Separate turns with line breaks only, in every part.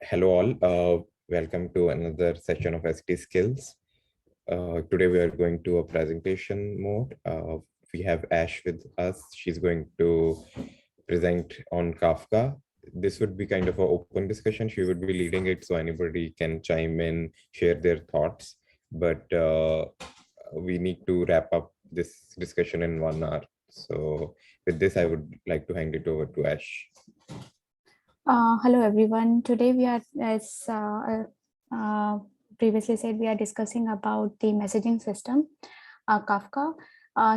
Hello all, welcome to another session of ST Skills. Today we are going to a presentation mode. We have Ash with us. She's going to present on Kafka. This would be kind of an open discussion. She would be leading it, so anybody can chime in, share their thoughts. But we need to wrap up this discussion in 1 hour. So with this, I would like to hand it over to Ash.
Hello everyone. Today we are, as previously said, we are discussing about the messaging system, Kafka.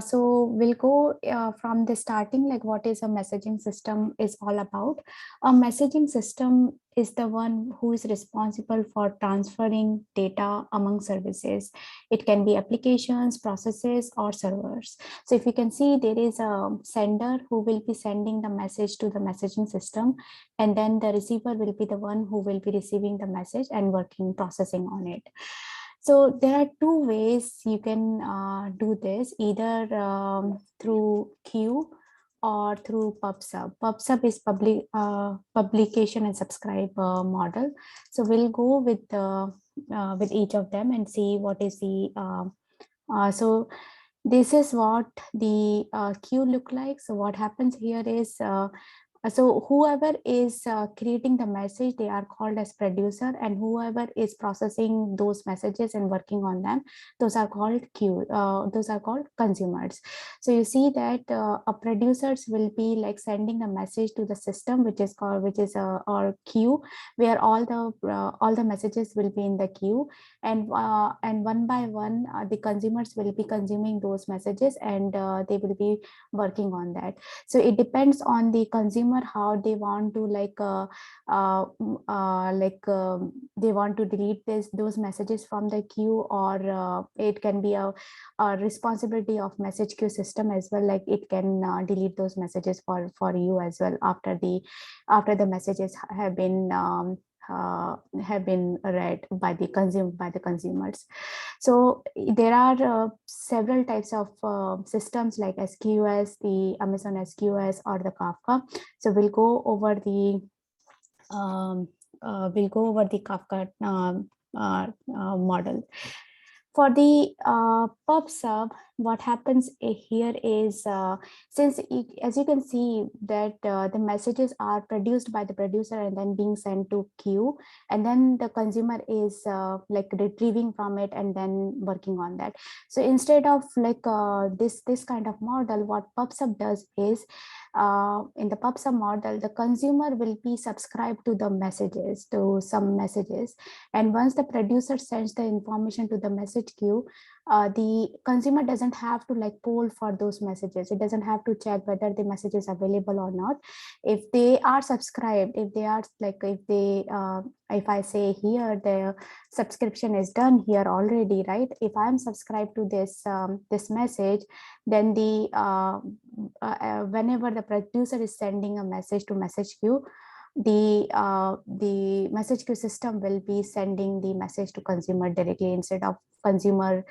So we'll go from the starting, like what is a messaging system is all about. A messaging system is the one who is responsible for transferring data among services. It can be applications, processes, or servers. So if you can see, there is a sender who will be sending the message to the messaging system, and then the receiver will be the one who will be receiving the message and processing on it. So there are two ways you can do this, either through queue or through PubSub. PubSub is publication and subscribe model. So we'll go with each of them and see what is the so this is what the queue look like. So what happens here is so whoever is creating the message, they are called as producer, and whoever is processing those messages and working on them, those are called queue. Those are called consumers. So you see that a producers will be like sending a message to the system, which is or queue, where all the messages will be in the queue, and one by one the consumers will be consuming those messages, and they will be working on that. So it depends on the consumer how they want to they want to delete those messages from the queue, or it can be a responsibility of message queue system as well, like it can delete those messages for you as well after the messages have been read by the consumers. So there are several types of systems like SQS, the Amazon SQS, or the Kafka. So we'll go over the Kafka model. For the PubSub, what happens here is as you can see that the messages are produced by the producer and then being sent to queue, and then the consumer is like retrieving from it and then working on that. So instead of like this kind of model, what PubSub does is in the PubSub model, the consumer will be subscribed to some messages, and once the producer sends the information to the message queue, the consumer doesn't have to like poll for those messages. It doesn't have to check whether the message is available or not. If they are subscribed, if I say here the subscription is done here already, right? If I'm subscribed to this message, then whenever the producer is sending a message to message queue, the message queue system will be sending the message to consumer directly, instead of consumer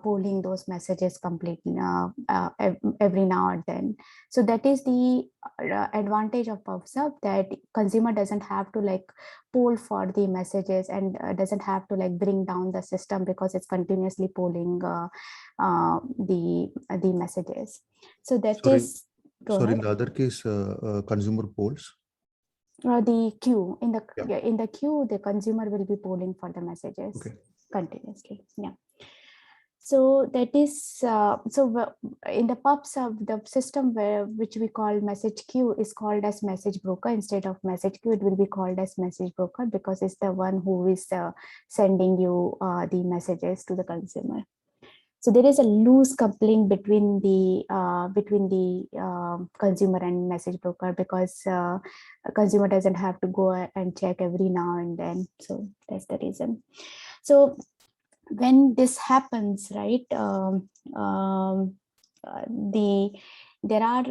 polling those messages completely every now and then. So that is the advantage of PubSub, that consumer doesn't have to like poll for the messages, and doesn't have to like bring down the system, because it's continuously polling the messages. So that is.
In the other case, consumer polls.
The queue in the queue, the consumer will be polling for the messages continuously. Yeah. So that is in the PubSub, the system which we call message queue is called as message broker. Instead of message queue, it will be called as message broker, because it's the one who is sending you the messages to the consumer. So there is a loose coupling between the consumer and message broker, because a consumer doesn't have to go and check every now and then. So that's the reason. So when this happens, right, there are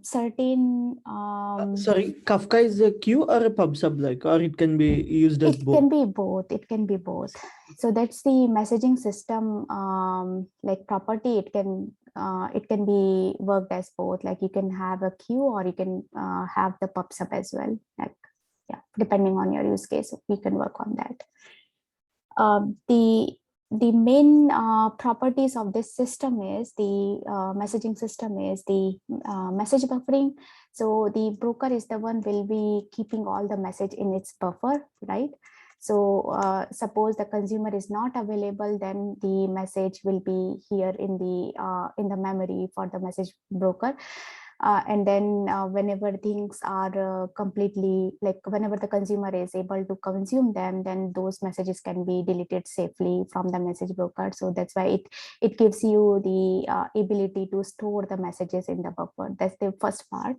certain
sorry, Kafka is a queue or a PubSub, like, or it can be used as both?
It can be both. So that's the messaging system like property. It can be worked as both, like you can have a queue, or you can have the PubSub as well. Like, yeah, depending on your use case, we can work on that. The main properties of this system is the messaging system is the message buffering. So the broker is the one will be keeping all the message in its buffer, right? So suppose the consumer is not available, then the message will be here in the memory for the message broker. And then whenever things are completely, like whenever the consumer is able to consume them, then those messages can be deleted safely from the message broker. So that's why it gives you the ability to store the messages in the buffer. That's the first part.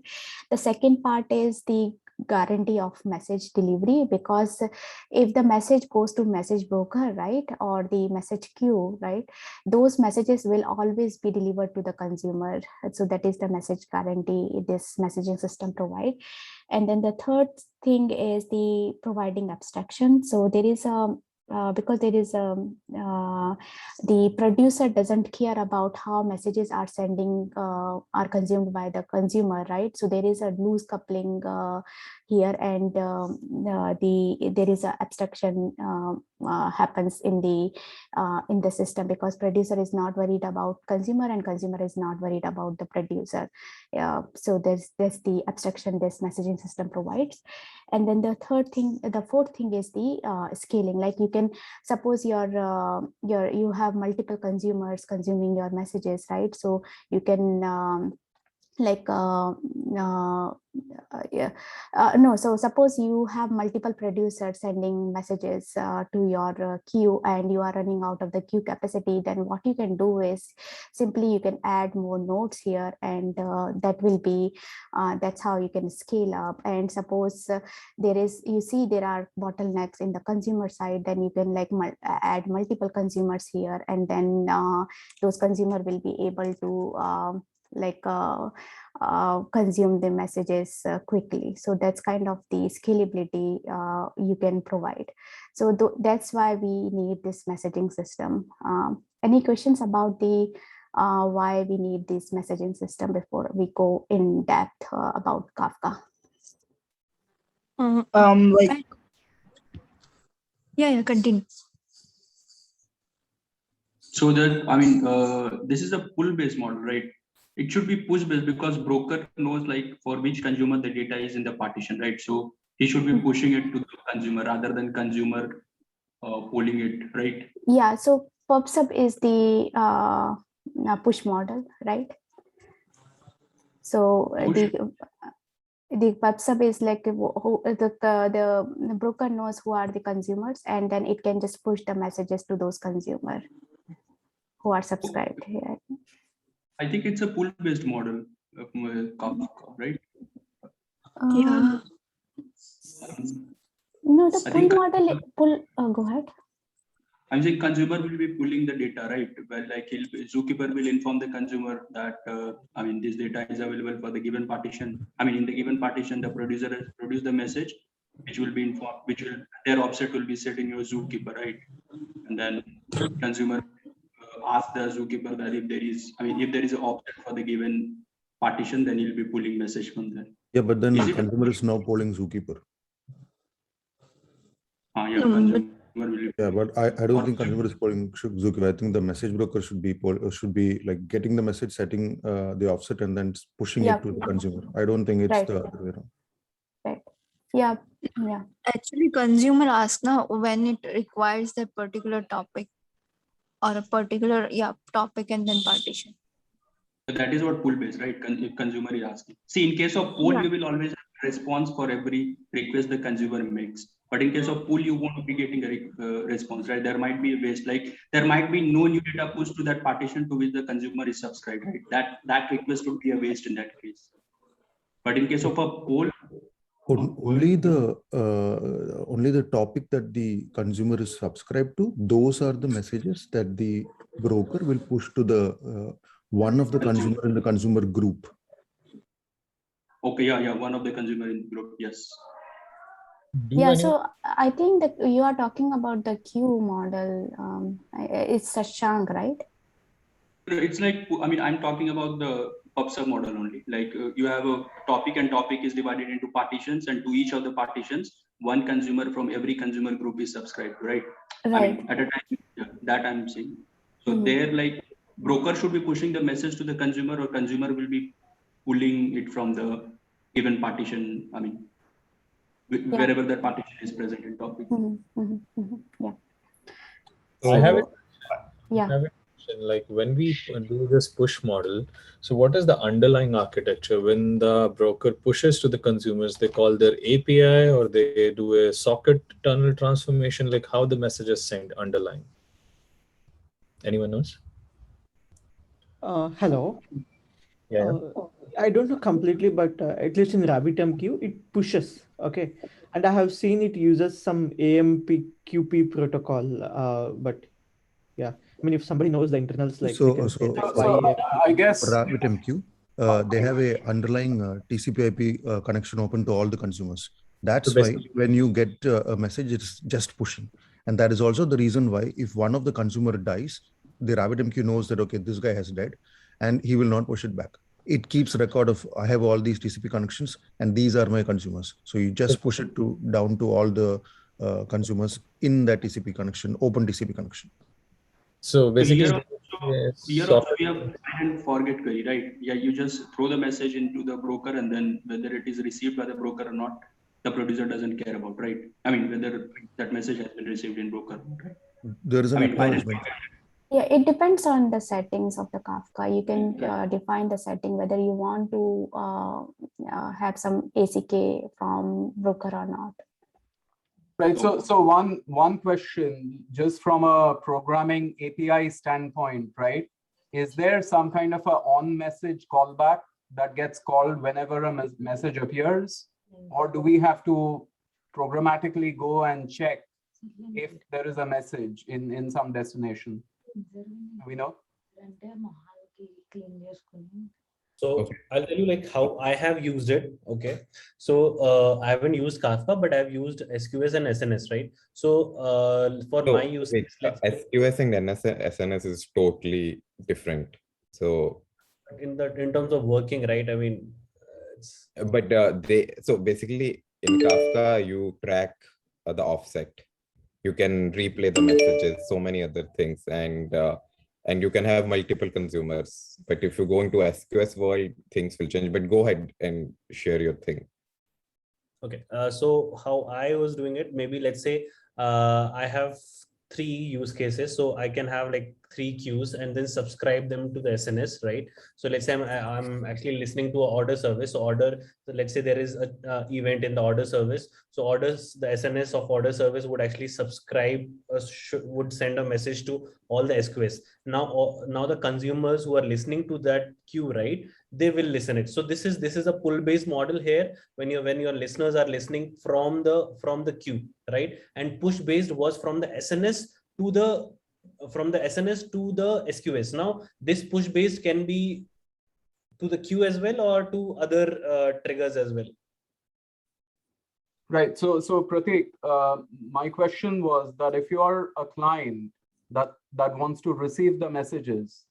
The second part is the guarantee of message delivery, because if the message goes to message broker, right, or the message queue, right, those messages will always be delivered to the consumer. So that is the message guarantee this messaging system provide. And then the third thing is the providing abstraction. So there is a because there is the producer doesn't care about how messages are sending are consumed by the consumer, right? So there is a loose coupling here, and there is a abstraction happens in the system, because producer is not worried about consumer and consumer is not worried about the producer. So there's the abstraction this messaging system provides. And then the fourth thing is the scaling. Like you can suppose you have multiple consumers consuming your messages, right? So you can so suppose you have multiple producers sending messages to your queue, and you are running out of the queue capacity. Then what you can do is simply you can add more nodes here, and that will be that's how you can scale up. And suppose there are bottlenecks in the consumer side, then you can add multiple consumers here, and then those consumer will be able to consume the messages quickly. So that's kind of the scalability you can provide. So that's why we need this messaging system. Any questions about the why we need this messaging system before we go in depth about Kafka?
Continue.
So that, this is a pull-based model, right? It should be push-based, because broker knows for which consumer the data is in the partition, right? So he should be pushing it to the consumer rather than consumer pulling it, right?
Yeah, so PubSub is the push model, right? So the PubSub is like the broker knows who are the consumers, and then it can just push the messages to those consumers who are subscribed here.
I think it's a pull-based model of Kafka, right?
Yeah.
No, the pull model. Go ahead.
I'm saying consumer will be pulling the data, right? Well, Zookeeper will inform the consumer that this data is available for the given partition. In the given partition, the producer has produced the message, which will be informed, their offset will be set in your Zookeeper, right? And then consumer ask the Zookeeper that if there is an offset for the given partition, then he'll be pulling message from there.
Yeah, but then consumer is now polling Zookeeper.
Consumer will be.
Yeah, but I don't think consumer is polling Zookeeper. I think the message broker should be like getting the message, setting the offset, and then pushing it to the consumer. I don't think it's the other way around.
Right. Yeah.
Actually, consumer asks now when it requires that particular topic or a particular topic and then partition.
That is what pull-based, right? If consumer is asking. See, in case of poll, you will always have a response for every request the consumer makes. But in case of pool, you won't be getting a response, right? There might be a waste, there might be no new data pushed to that partition to which the consumer is subscribed, right? That request would be a waste in that case. But in case of a poll,
only the topic that the consumer is subscribed to, those are the messages that the broker will push to the one of the consumer in the consumer group.
Okay, one of the consumer in the group, yes.
So I think that you are talking about the queue model. It's a chunk, right?
It's I'm talking about the PubSub model only. You have a topic, and topic is divided into partitions, and to each of the partitions, one consumer from every consumer group is subscribed, right? I
Right.
mean, at a time, yeah, that I'm saying. So
Mhm.
there, like, broker should be pushing the message to the consumer, or consumer will be pulling it from the given partition. I mean, wherever that partition is present in topic.
Yeah.
So,
I have it.
Yeah.
I have a question, like when we do this push model, so what is the underlying architecture? When the broker pushes to the consumers, they call their API or they do a socket tunnel transformation, like how the message is sent underlying. Anyone knows?
Hello.
Yeah.
I don't know completely, but at least in RabbitMQ, it pushes. Okay. And I have seen it uses some AMPQP protocol. But yeah, I mean, if somebody knows the internals, like they can say like why.
I guess
With MQ, they have a underlying TCP/IP connection open to all the consumers. That's
So
why when you get a message, it's just pushing, and that is also the reason why if one of the consumer dies, the RabbitMQ knows that okay, this guy has died, and he will not push it back. It keeps record of I have all these TCP connections, and these are my consumers. So you just push it to down to all the consumers in that TCP connection, open TCP connection.
So basically,
Here also we have find and forget query, right? Yeah, you just throw the message into the broker, and then whether it is received by the broker or not, the producer doesn't care about, right? I mean, whether that message has been received in broker, right?
There is an acknowledgement.
Yeah, it depends on the settings of the Kafka. You can define the setting whether you want to have some ACK from broker or not.
Right. So one question, just from a programming API standpoint, right? Is there some kind of a on message callback that gets called whenever a message appears, or do we have to programmatically go and check if there is a message in some destination? Do we know?
So I'll tell you like how I have used it. Okay. So I haven't used Kafka, but I've used SQS and SNS, right? So for my use case,
SQS and SNS is totally different. So
in terms of working, right? I mean,
but so basically in Kafka you track the offset. You can replay the messages, so many other things, and you can have multiple consumers. But if you go into SQS world, things will change. But go ahead and share your thing.
Okay, so how I was doing it, maybe let's say I have 3 use cases, so I can have like 3 queues and then subscribe them to the SNS, right? So let's say I'm actually listening to an order service. So let's say there is a event in the order service. So the SNS of order service would actually subscribe, would send a message to all the SQS. Now the consumers who are listening to that queue, right, they will listen it. So this is a pull-based model here. When your listeners are listening from the queue, right? And push-based was from the SNS to the SQS. Now this push-based can be to the queue as well or to other triggers as well.
Right. So Pratik, my question was that if you are a client that wants to receive the messages,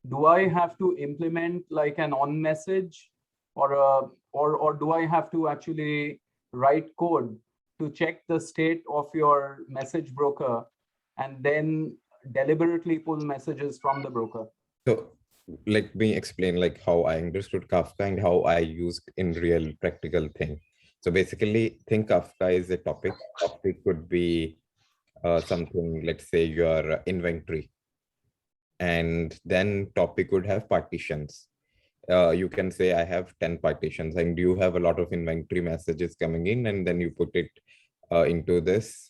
do I have to implement like an on message, or do I have to actually write code to check the state of your message broker and then deliberately pull messages from the broker?
So let me explain like how I understood Kafka and how I used in real practical thing. So basically, think Kafka is a topic. Topic could be something, let's say your inventory. And then topic would have partitions. You can say I have 10 partitions, and you have a lot of inventory messages coming in, and then you put it into this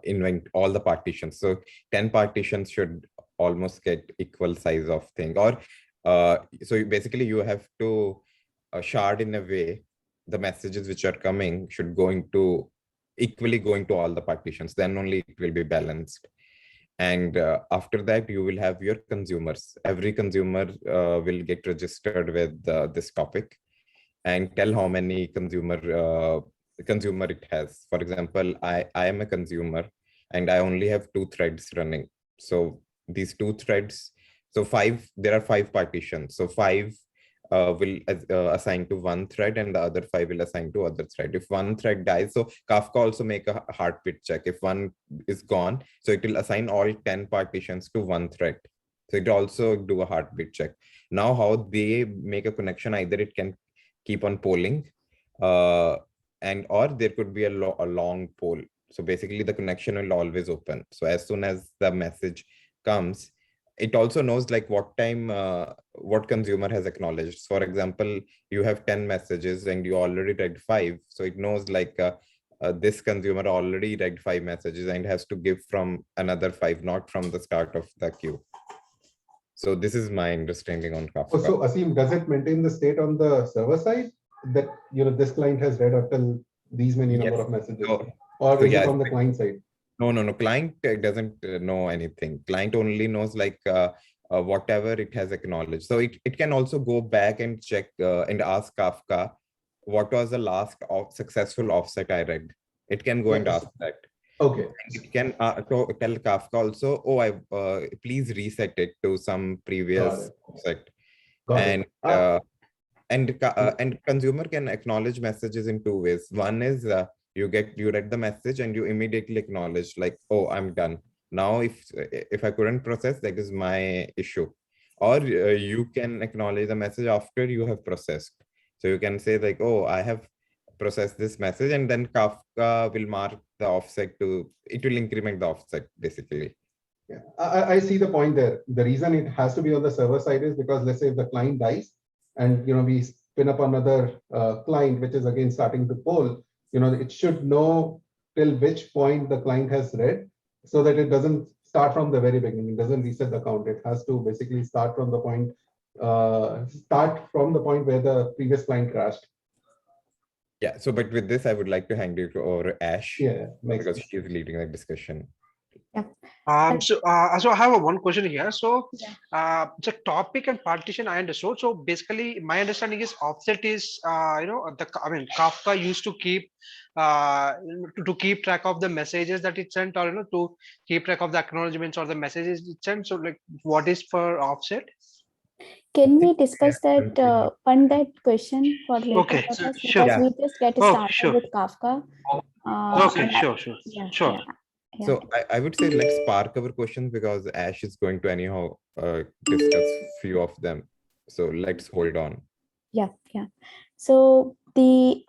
invent all the partitions. So 10 partitions should almost get equal size of thing, or so basically you have to shard in a way the messages which are coming should equally going to all the partitions, then only it will be balanced. And after that, you will have your consumers. Every consumer will get registered with this topic and tell how many consumer it has. For example, I am a consumer and I only have 2 threads running. So these 2 threads, so there are 5 partitions. So 5 will assign to one thread and the other 5 will assign to other thread. If one thread dies, so Kafka also make a heartbeat check. If one is gone, so it will assign all 10 partitions to one thread. So it also do a heartbeat check. Now how they make a connection, either it can keep on polling and or there could be a long poll. So basically the connection will always open. So as soon as the message comes, it also knows like what time what consumer has acknowledged. For example, you have 10 messages and you already read 5, so it knows like this consumer already read 5 messages and has to give from another 5, not from the start of the queue. So this is my understanding on Kafka.
So Asim, does it maintain the state on the server side that this client has read up till these many number of messages, or is it on the client side?
No. Client doesn't know anything. Client only knows like whatever it has acknowledged. So it can also go back and check and ask Kafka, what was the last successful offset I read? It can go and ask that.
Okay.
It can tell Kafka also, please reset it to some previous offset. And consumer can acknowledge messages in 2 ways. One is you read the message and you immediately acknowledge like, oh, I'm done. Now, if I couldn't process, that is my issue. Or you can acknowledge the message after you have processed. So you can say like, oh, I have processed this message, and then Kafka will mark the offset it will increment the offset basically.
Yeah, I see the point there. The reason it has to be on the server side is because let's say if the client dies and we spin up another client, which is again starting to poll, it should know till which point the client has read, so that it doesn't start from the very beginning. It doesn't reset the count. It has to basically start from the point where the previous client crashed.
Yeah. So, but with this, I would like to hand it over to Ash.
Yeah,
because she is leading the discussion.
Yeah.
So I have one question here. So the topic and partition I understood. So basically, my understanding is offset is Kafka used to keep keep track of the messages that it sent, or to keep track of the acknowledgements or the messages it sent. So like, what is for offset?
Can we discuss that that question for later?
Okay,
purpose?
sure.
Because we just get started with Kafka.
Okay, sure.
So I would say let's park our questions because Ash is going to anyhow discuss few of them. So let's hold on.
Yeah. So we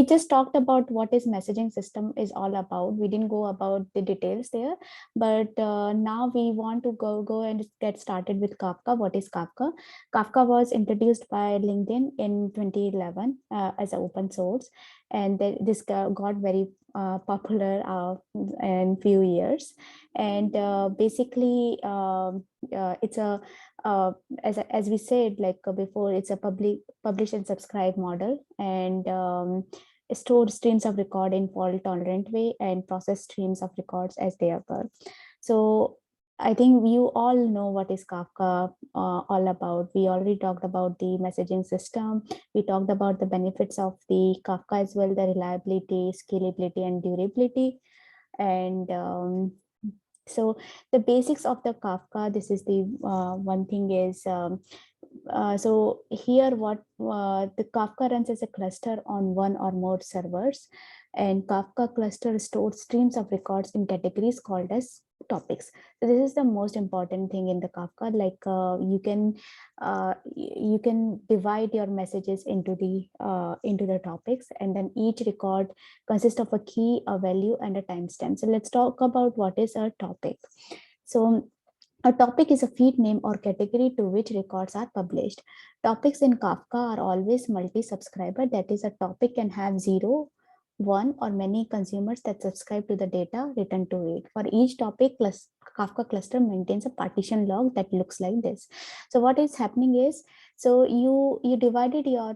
just talked about what is messaging system is all about. We didn't go about the details there, but now we want to go and get started with Kafka. What is Kafka? Kafka was introduced by LinkedIn in 2011 as an open source, and this got very popular in few years. And basically, it's a as we said like before, it's a publish and subscribe model, and store streams of record in fault tolerant way and process streams of records as they occur. So I think you all know what is Kafka all about. We already talked about the messaging system. We talked about the benefits of the Kafka as well, the reliability, scalability, and durability. And so the basics of the Kafka, this is the one thing is, so here what the Kafka runs as a cluster on one or more servers, and Kafka cluster stores streams of records in categories called as topics. So this is the most important thing in the Kafka. Like you can divide your messages into the topics, and then each record consists of a key, a value, and a timestamp. So let's talk about what is a topic. So a topic is a feed name or category to which records are published. Topics in Kafka are always multi-subscriber. That is, a topic can have 0, 1, or many consumers that subscribe to the data written to it. For each topic, Kafka cluster maintains a partition log that looks like this. So what is happening is, so you divided your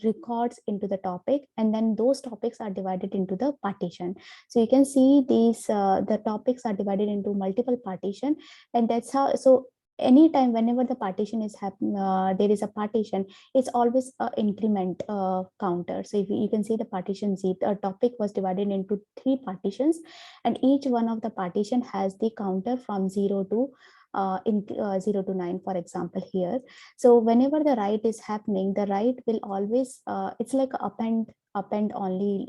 records into the topic, and then those topics are divided into the partition. So you can see these the topics are divided into multiple partition, and that's how. So anytime whenever the partition is happening, there is a partition, it's always an increment counter. So if you can see the partition Z, a topic was divided into 3 partitions, and each one of the partition has the counter from 0 to in 0 to 9, for example, here. So whenever the write is happening, the write will always, it's like append only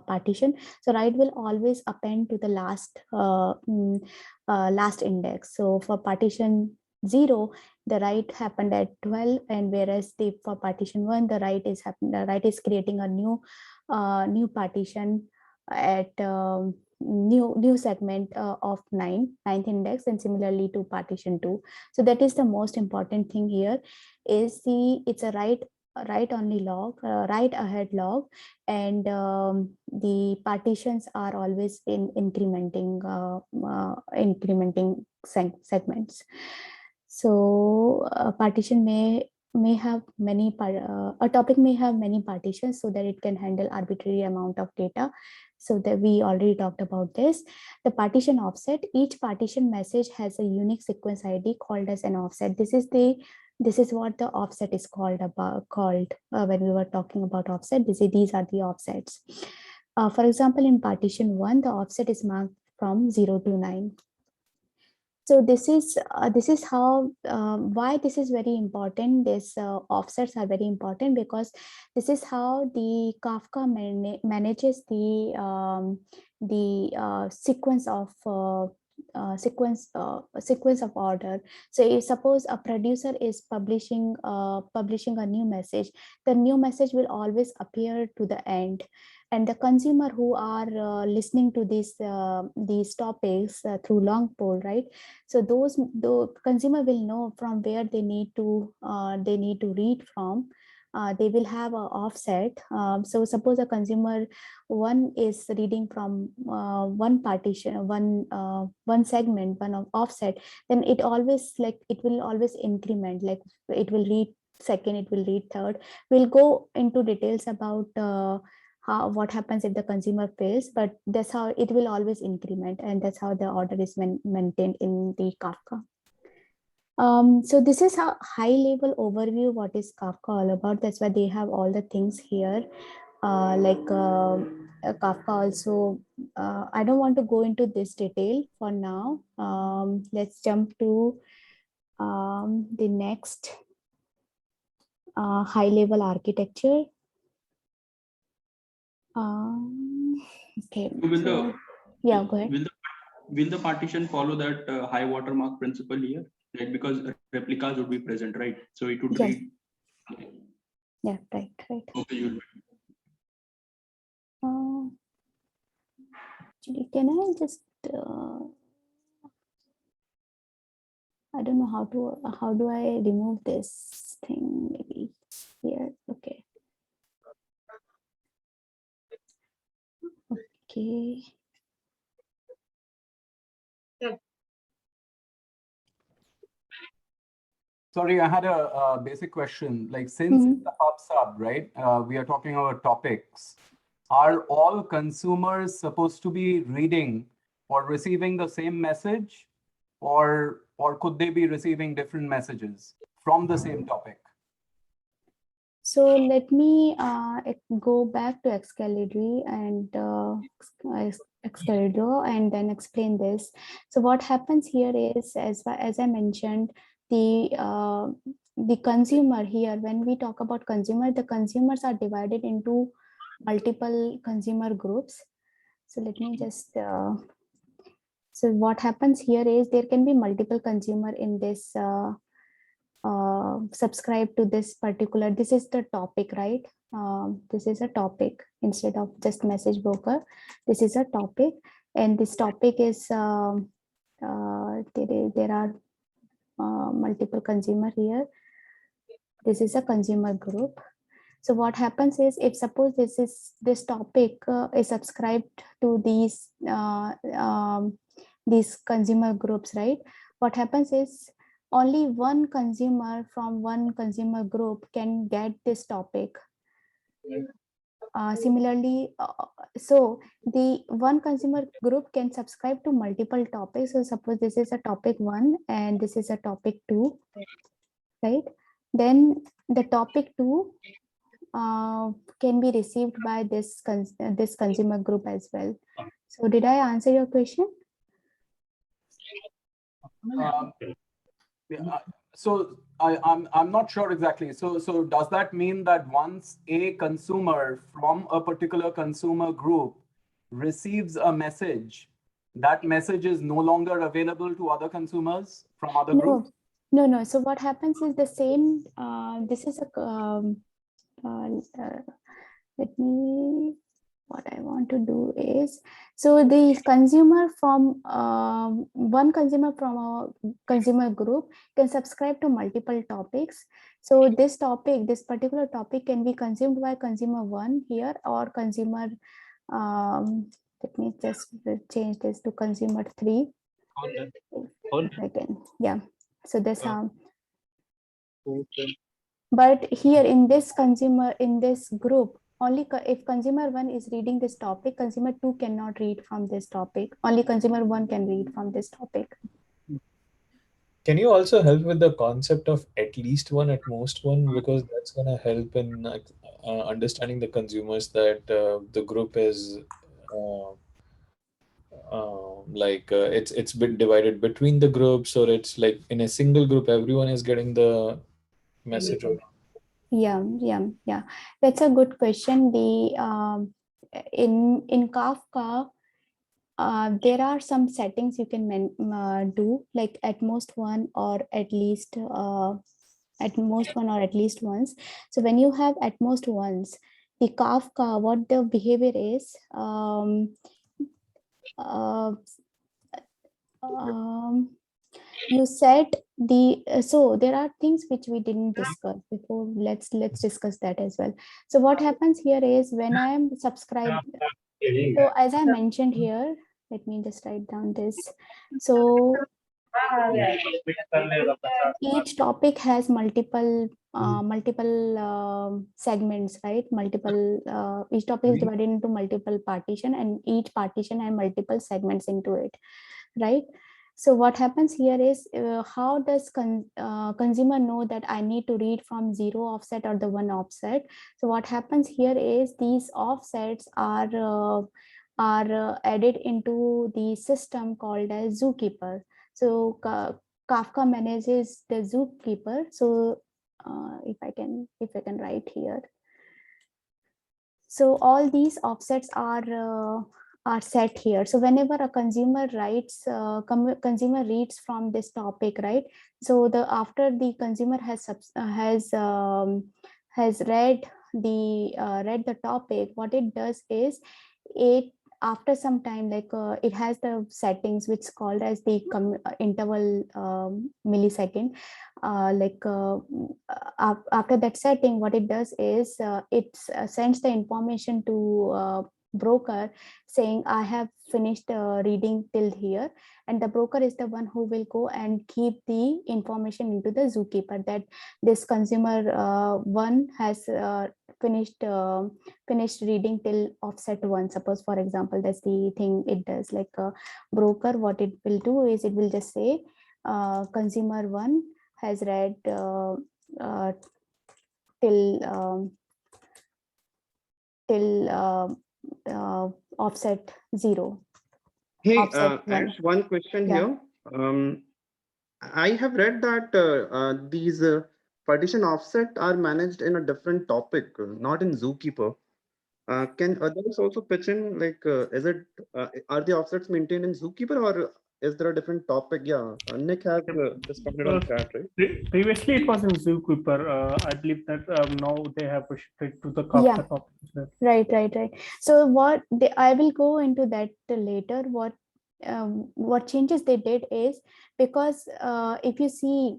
partition. So write will always append to the last last index. So for partition 0, the write happened at 12, and whereas for partition 1, the write is creating a new partition at new segment of 9th index, and similarly to partition 2. So that is the most important thing here, is it's a write only log, write ahead log, and the partitions are always incrementing segments. So a partition may have many a topic may have many partitions, so that it can handle arbitrary amount of data. So that we already talked about this. The partition offset, each partition message has a unique sequence ID called as an offset. This is what the offset is called when we were talking about offset. These are the offsets. For example, in partition 1, the offset is marked from 0 to 9. So this is how why this is very important. This offsets are very important, because this is how the Kafka manages the sequence of order. So if suppose a producer is publishing a new message, the new message will always appear to the end, and the consumer who are listening to these topics through long poll, right? So the consumer will know from where they need to read from. They will have an offset. So suppose a consumer 1 is reading from one partition, one segment, one offset, then it will always increment. Like it will read second, it will read third. We'll go into details about what happens if the consumer fails, but that's how it will always increment, and that's how the order is maintained in the Kafka. So this is a high level overview what is Kafka all about. That's why they have all the things here. Kafka also, I don't want to go into this detail for now. Let's jump to the next high level architecture. Okay. Yeah, go ahead.
Will the partition follow that high watermark principle here? Right, because replicas would be present, right? So it would read. Okay.
Yeah, right.
Okay,
actually, can I just I don't know how do I remove this thing? Maybe here. Okay. Okay.
Sorry, I had a basic question. Like, since it's the hub sub, right? We are talking about topics. Are all consumers supposed to be reading or receiving the same message, or could they be receiving different messages from the same topic?
So let me go back to Excalibur and then explain this. So what happens here is, as I mentioned, the consumer here, when we talk about consumer, the consumers are divided into multiple consumer groups. So let me just so what happens here is there can be multiple consumer in this subscribe to this particular, this is the topic, right? This is a topic instead of just message broker. This is a topic, and this topic is there are multiple consumer here. This is a consumer group. So what happens is, if suppose this topic is subscribed to these consumer groups, right? What happens is only one consumer from one consumer group can get this topic. Similarly, so the one consumer group can subscribe to multiple topics. So suppose this is a topic 1 and this is a topic 2, right? Then the topic 2 can be received by this consumer group as well. So did I answer your question?
Yeah, so I'm not sure exactly. So does that mean that once a consumer from a particular consumer group receives a message, that message is no longer available to other consumers from other groups?
No. So what happens is the same. This is a let me. What I want to do is, so the consumer from one consumer from a consumer group can subscribe to multiple topics. So this particular topic can be consumed by consumer 1 here or consumer, let me just change this to consumer 3. Again, yeah. So this but here in this group, only if consumer 1 is reading this topic, consumer 2 cannot read from this topic. Only consumer 1 can read from this topic.
Can you also help with the concept of at least one, at most one, because that's going to help in understanding the consumers that the group is it's been divided between the groups, or it's like in a single group everyone is getting the message.
Yeah. That's a good question. The in Kafka, there are some settings you can do, like at most one or at least once. So when you have at most once, the Kafka, what the behavior is, you set the so there are things which we didn't discuss before. Let's discuss that as well. So what happens here is when I am subscribed, so as I mentioned here, let me just write down this. So each topic has multiple segments, right? Each topic is divided into multiple partition, and each partition has multiple segments into it, right? So what happens here is, how does consumer know that I need to read from 0 offset or the 1 offset? So what happens here is these offsets are added into the system called as Zookeeper. So Kafka manages the Zookeeper. So if I can write here. So all these offsets are set here. So whenever a consumer writes, consumer reads from this topic, right? So after the consumer has read the topic, what it does is, after some time, like it has the settings which is called as the interval millisecond. After that setting, what it does is it sends the information to broker saying I have finished reading till here, and the broker is the one who will go and keep the information into the Zookeeper that this consumer 1 has finished reading till offset 1. Suppose, for example, that's the thing it does. Like broker, what it will do is it will just say consumer 1 has read till offset 0.
Hey,
offset 1.
Ash, one question
Yeah.
here. I have read that these partition offset are managed in a different topic, not in Zookeeper. Can others also pitch in? Like, are the offsets maintained in Zookeeper, or is there a different topic? Yeah, Nick has responded on chat, right?
Previously, it was in Zookeeper. I believe that now they have pushed it to the Kafka topic.
Right. So I will go into that later. What changes they did is, because if you see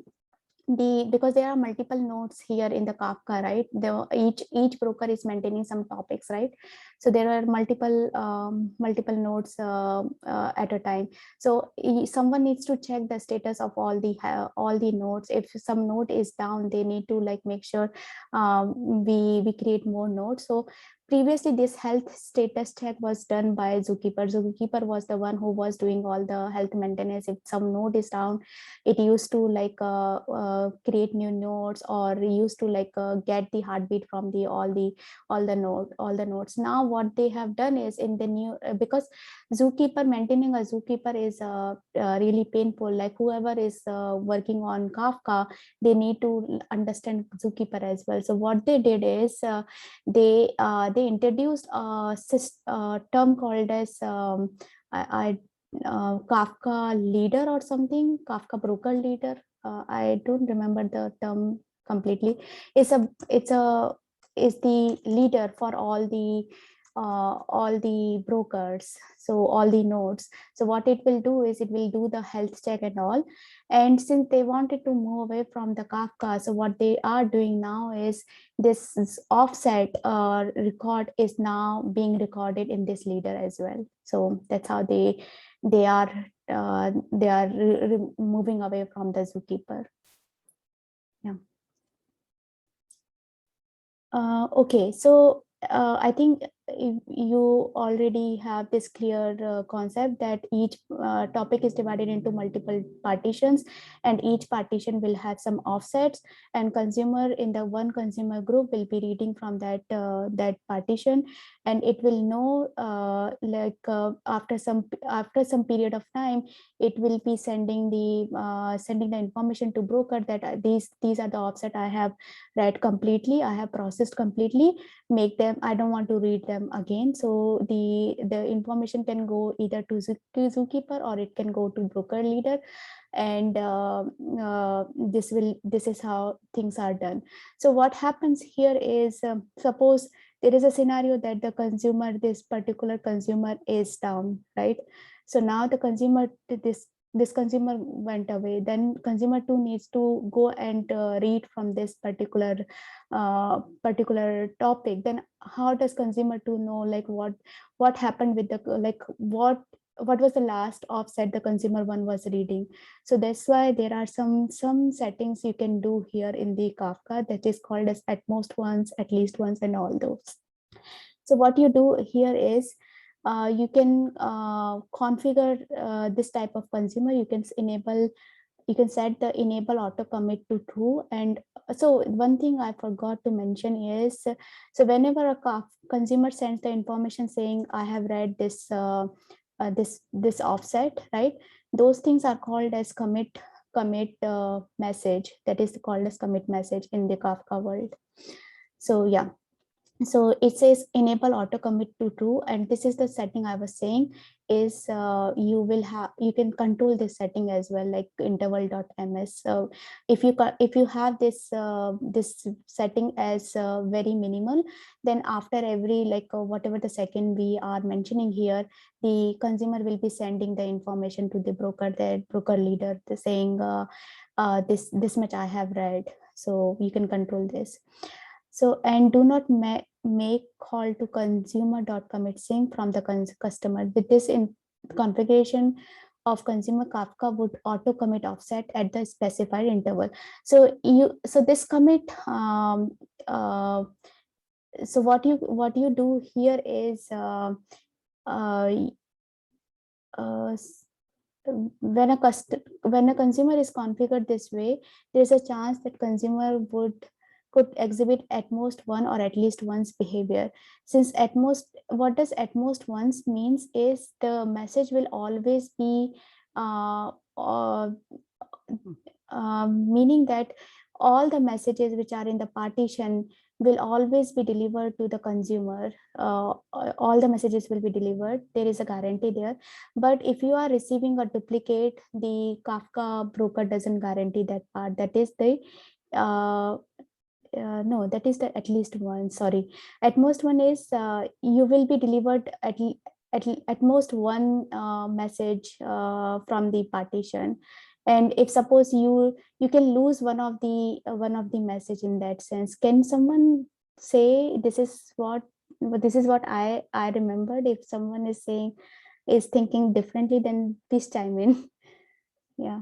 because there are multiple nodes here in the Kafka, right? Each broker is maintaining some topics, right? So there are multiple nodes at a time. So someone needs to check the status of all the nodes. If some node is down, they need to like make sure we create more nodes. So previously this health status check was done by Zookeeper. Zookeeper was the one who was doing all the health maintenance. If some node is down, it used to like create new nodes, or used to like get the heartbeat from the all the nodes. Now what they have done is in the new because Zookeeper, maintaining a Zookeeper is really painful. Like whoever is working on Kafka, they need to understand Zookeeper as well. So what they did is they introduced a term called as Kafka leader or something, Kafka broker leader. I don't remember the term completely. It's the leader for all the brokers, so all the nodes. So what it will do is it will do the health check and all. And since they wanted to move away from the Kafka, so what they are doing now is this offset record is now being recorded in this leader as well. So that's how they are moving away from the Zookeeper. Yeah. Okay, so I think you already have this clear concept that each topic is divided into multiple partitions, and each partition will have some offsets, and consumer in the one consumer group will be reading from that partition, and it will know after some period of time it will be sending the information to broker that these are the offset I have read completely, I have processed completely, make them, I don't want to read them again. So the information can go either to Zookeeper or it can go to broker leader, and this is how things are done. So what happens here is suppose there is a scenario that the consumer, this particular consumer is down, right? So now the consumer, this consumer went away, then consumer 2 needs to go and read from this particular topic. Then how does consumer 2 know like what happened with the what was the last offset the consumer 1 was reading? So that's why there are some settings you can do here in the Kafka that is called as at most once, at least once, and all those. So what you do here is you can configure this type of consumer. You can set the enable auto commit to true. And so one thing I forgot to mention is, so whenever a consumer sends the information saying I have read this this offset, right, those things are called as commit message. That is called as commit message in the Kafka world. So yeah, so it says enable auto commit to true, and this is the setting I was saying is you can control this setting as well, like interval.ms. So if you have this this setting as very minimal, then after every whatever the second we are mentioning here, the consumer will be sending the information to the broker, the broker leader, saying this much I have read. So you can control this. So, and do not make call to consumer.commit sync from the customer. With this in configuration of consumer, Kafka would auto commit offset at the specified interval. So this commit, so what you do here is when a consumer is configured this way, there's a chance that consumer could exhibit at most one or at least once behavior. Since at most, what does at most once means is the message will always be meaning that all the messages which are in the partition will always be delivered to the consumer. All the messages will be delivered. There is a guarantee there. But if you are receiving a duplicate, the Kafka broker doesn't guarantee that part. That is the no, that is the at least one. Sorry, at most one is you will be delivered at most one message from the partition. And if suppose you can lose one of the message in that sense. Can someone say this is what I remembered? If someone is thinking differently, then please chime in. Yeah.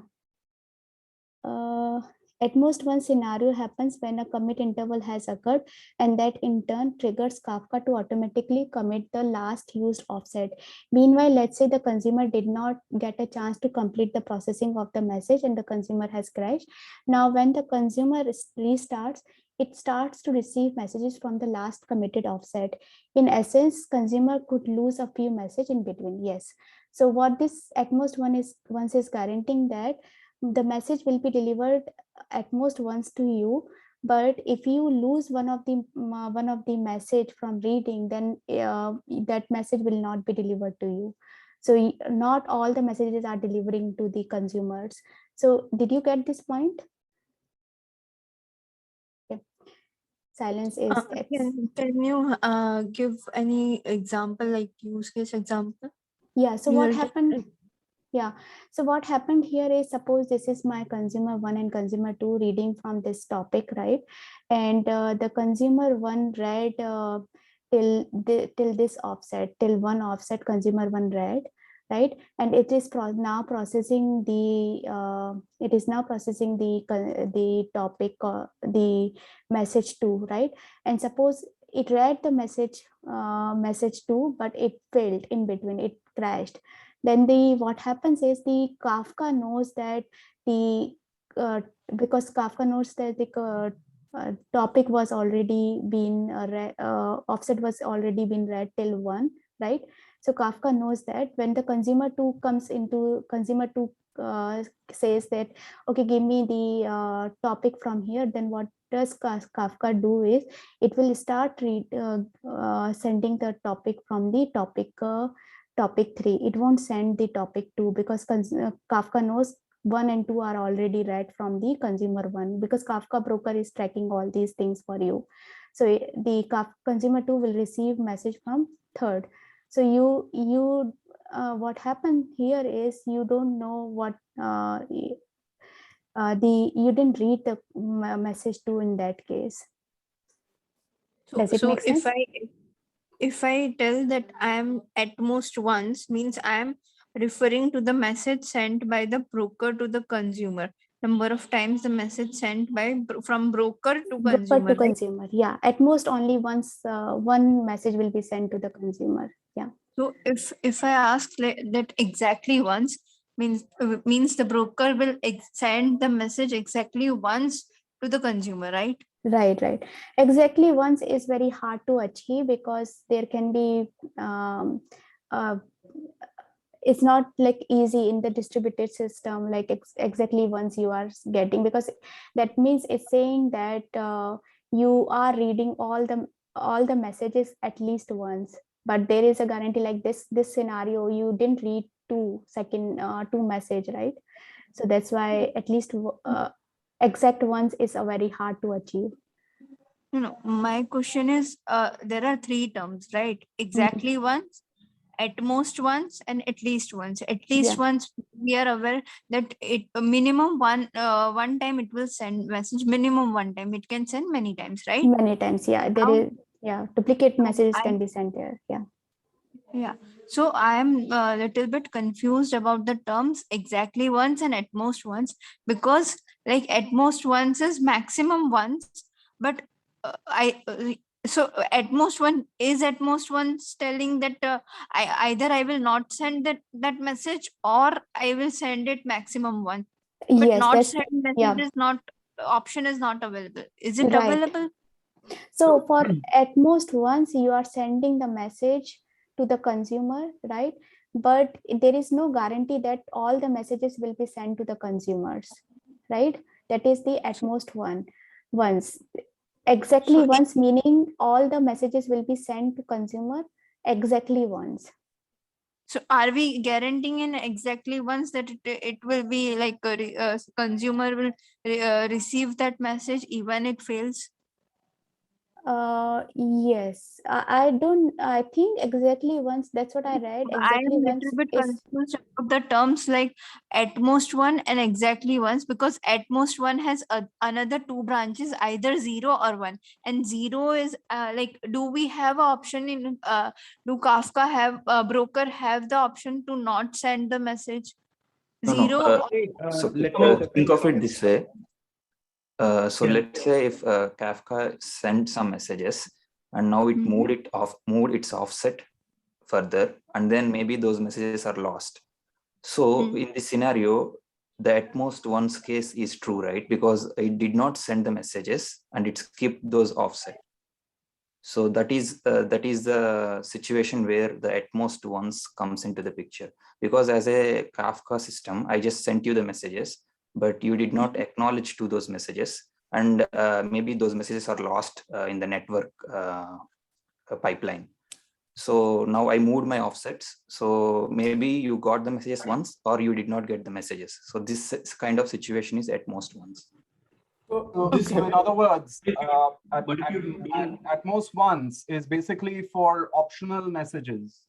At most one scenario happens when a commit interval has occurred, and that in turn triggers Kafka to automatically commit the last used offset. Meanwhile, let's say the consumer did not get a chance to complete the processing of the message and the consumer has crashed. Now, when the consumer restarts, it starts to receive messages from the last committed offset. In essence, consumer could lose a few messages in between. Yes. So what this at most once is guaranteeing that the message will be delivered at most once to you, but if you lose one of the message from reading, then that message will not be delivered to you. So not all the messages are delivering to the consumers. So did you get this point? Okay. Silence is
Can you give any example, like use case example?
Yeah, so what happened? Yeah, so what happened here is, suppose this is my consumer 1 and consumer 2 reading from this topic, right? And the consumer 1 read till this offset, till one offset consumer 1 read, right? And it is now processing the the topic, the message 2, right? And suppose it read the message 2, but it failed in between, it crashed. Then what happens is the Kafka knows that because Kafka knows that the topic was already been offset was already been read till 1, right? So Kafka knows that when the consumer 2 comes into, consumer 2 says that, okay, give me the topic from here, then what does Kafka do is it will start sending the topic from the topic 3. It won't send the topic 2 because Kafka knows 1 and 2 are already read from the consumer 1, because Kafka broker is tracking all these things for you. So the consumer 2 will receive message from 3rd. So you what happened here is you don't know what you didn't read the message 2 in that case. Does it make sense?
If I tell that I am at most once, means I am referring to the message sent by the broker to the consumer. Number of times the message sent by from broker to consumer.
Consumer, yeah. At most only once one message will be sent to the consumer. Yeah.
So if I ask that exactly once, means the broker will send the message exactly once to the consumer, right?
Right. Exactly once is very hard to achieve because there can be it's not like easy in the distributed system, like exactly once you are getting, because that means it's saying that you are reading all the messages at least once, but there is a guarantee like this scenario you didn't read two message, right? So that's why at least exact once is a very hard to achieve.
No, my question is there are 3 terms, right? Exactly once, at most once, and at least once. At least once, we are aware that it minimum one time it will send message, minimum one time. It can send many times, right?
Many times, yeah. Duplicate messages can be sent there.
Yeah. So I am a little bit confused about the terms exactly once and at most once, because like at most once is maximum once, but so at most one is at most once telling that I will not send that message, or I will send it maximum once. But
yes,
not send message is not, option is not available. Is it available?
So for at most once you are sending the message to the consumer, right? But there is no guarantee that all the messages will be sent to the consumers, right? That is the at most once. Exactly once meaning all the messages will be sent to consumer exactly once.
So are we guaranteeing in exactly once that it will be like consumer will receive that message even it fails?
Yes, I think exactly once, that's what I read. Exactly
I'm a
once
little bit
is
confused about the terms like at most one and exactly once, because at most one has another 2 branches, either 0 or 1, and 0 is like, do we have an option in do Kafka have broker have the option to not send the message?
No,
0
so think of it this way. So let's say if Kafka sent some messages and now it moved its offset further, and then maybe those messages are lost. So in this scenario, the at most once case is true, right? Because it did not send the messages and it skipped those offset. So that is the situation where the at most once comes into the picture. Because as a Kafka system, I just sent you the messages, but you did not acknowledge to those messages, and maybe those messages are lost in the network pipeline. So now I moved my offsets. So maybe you got the messages once or you did not get the messages. So this kind of situation is at most once.
So in other words, at most once is basically for optional messages,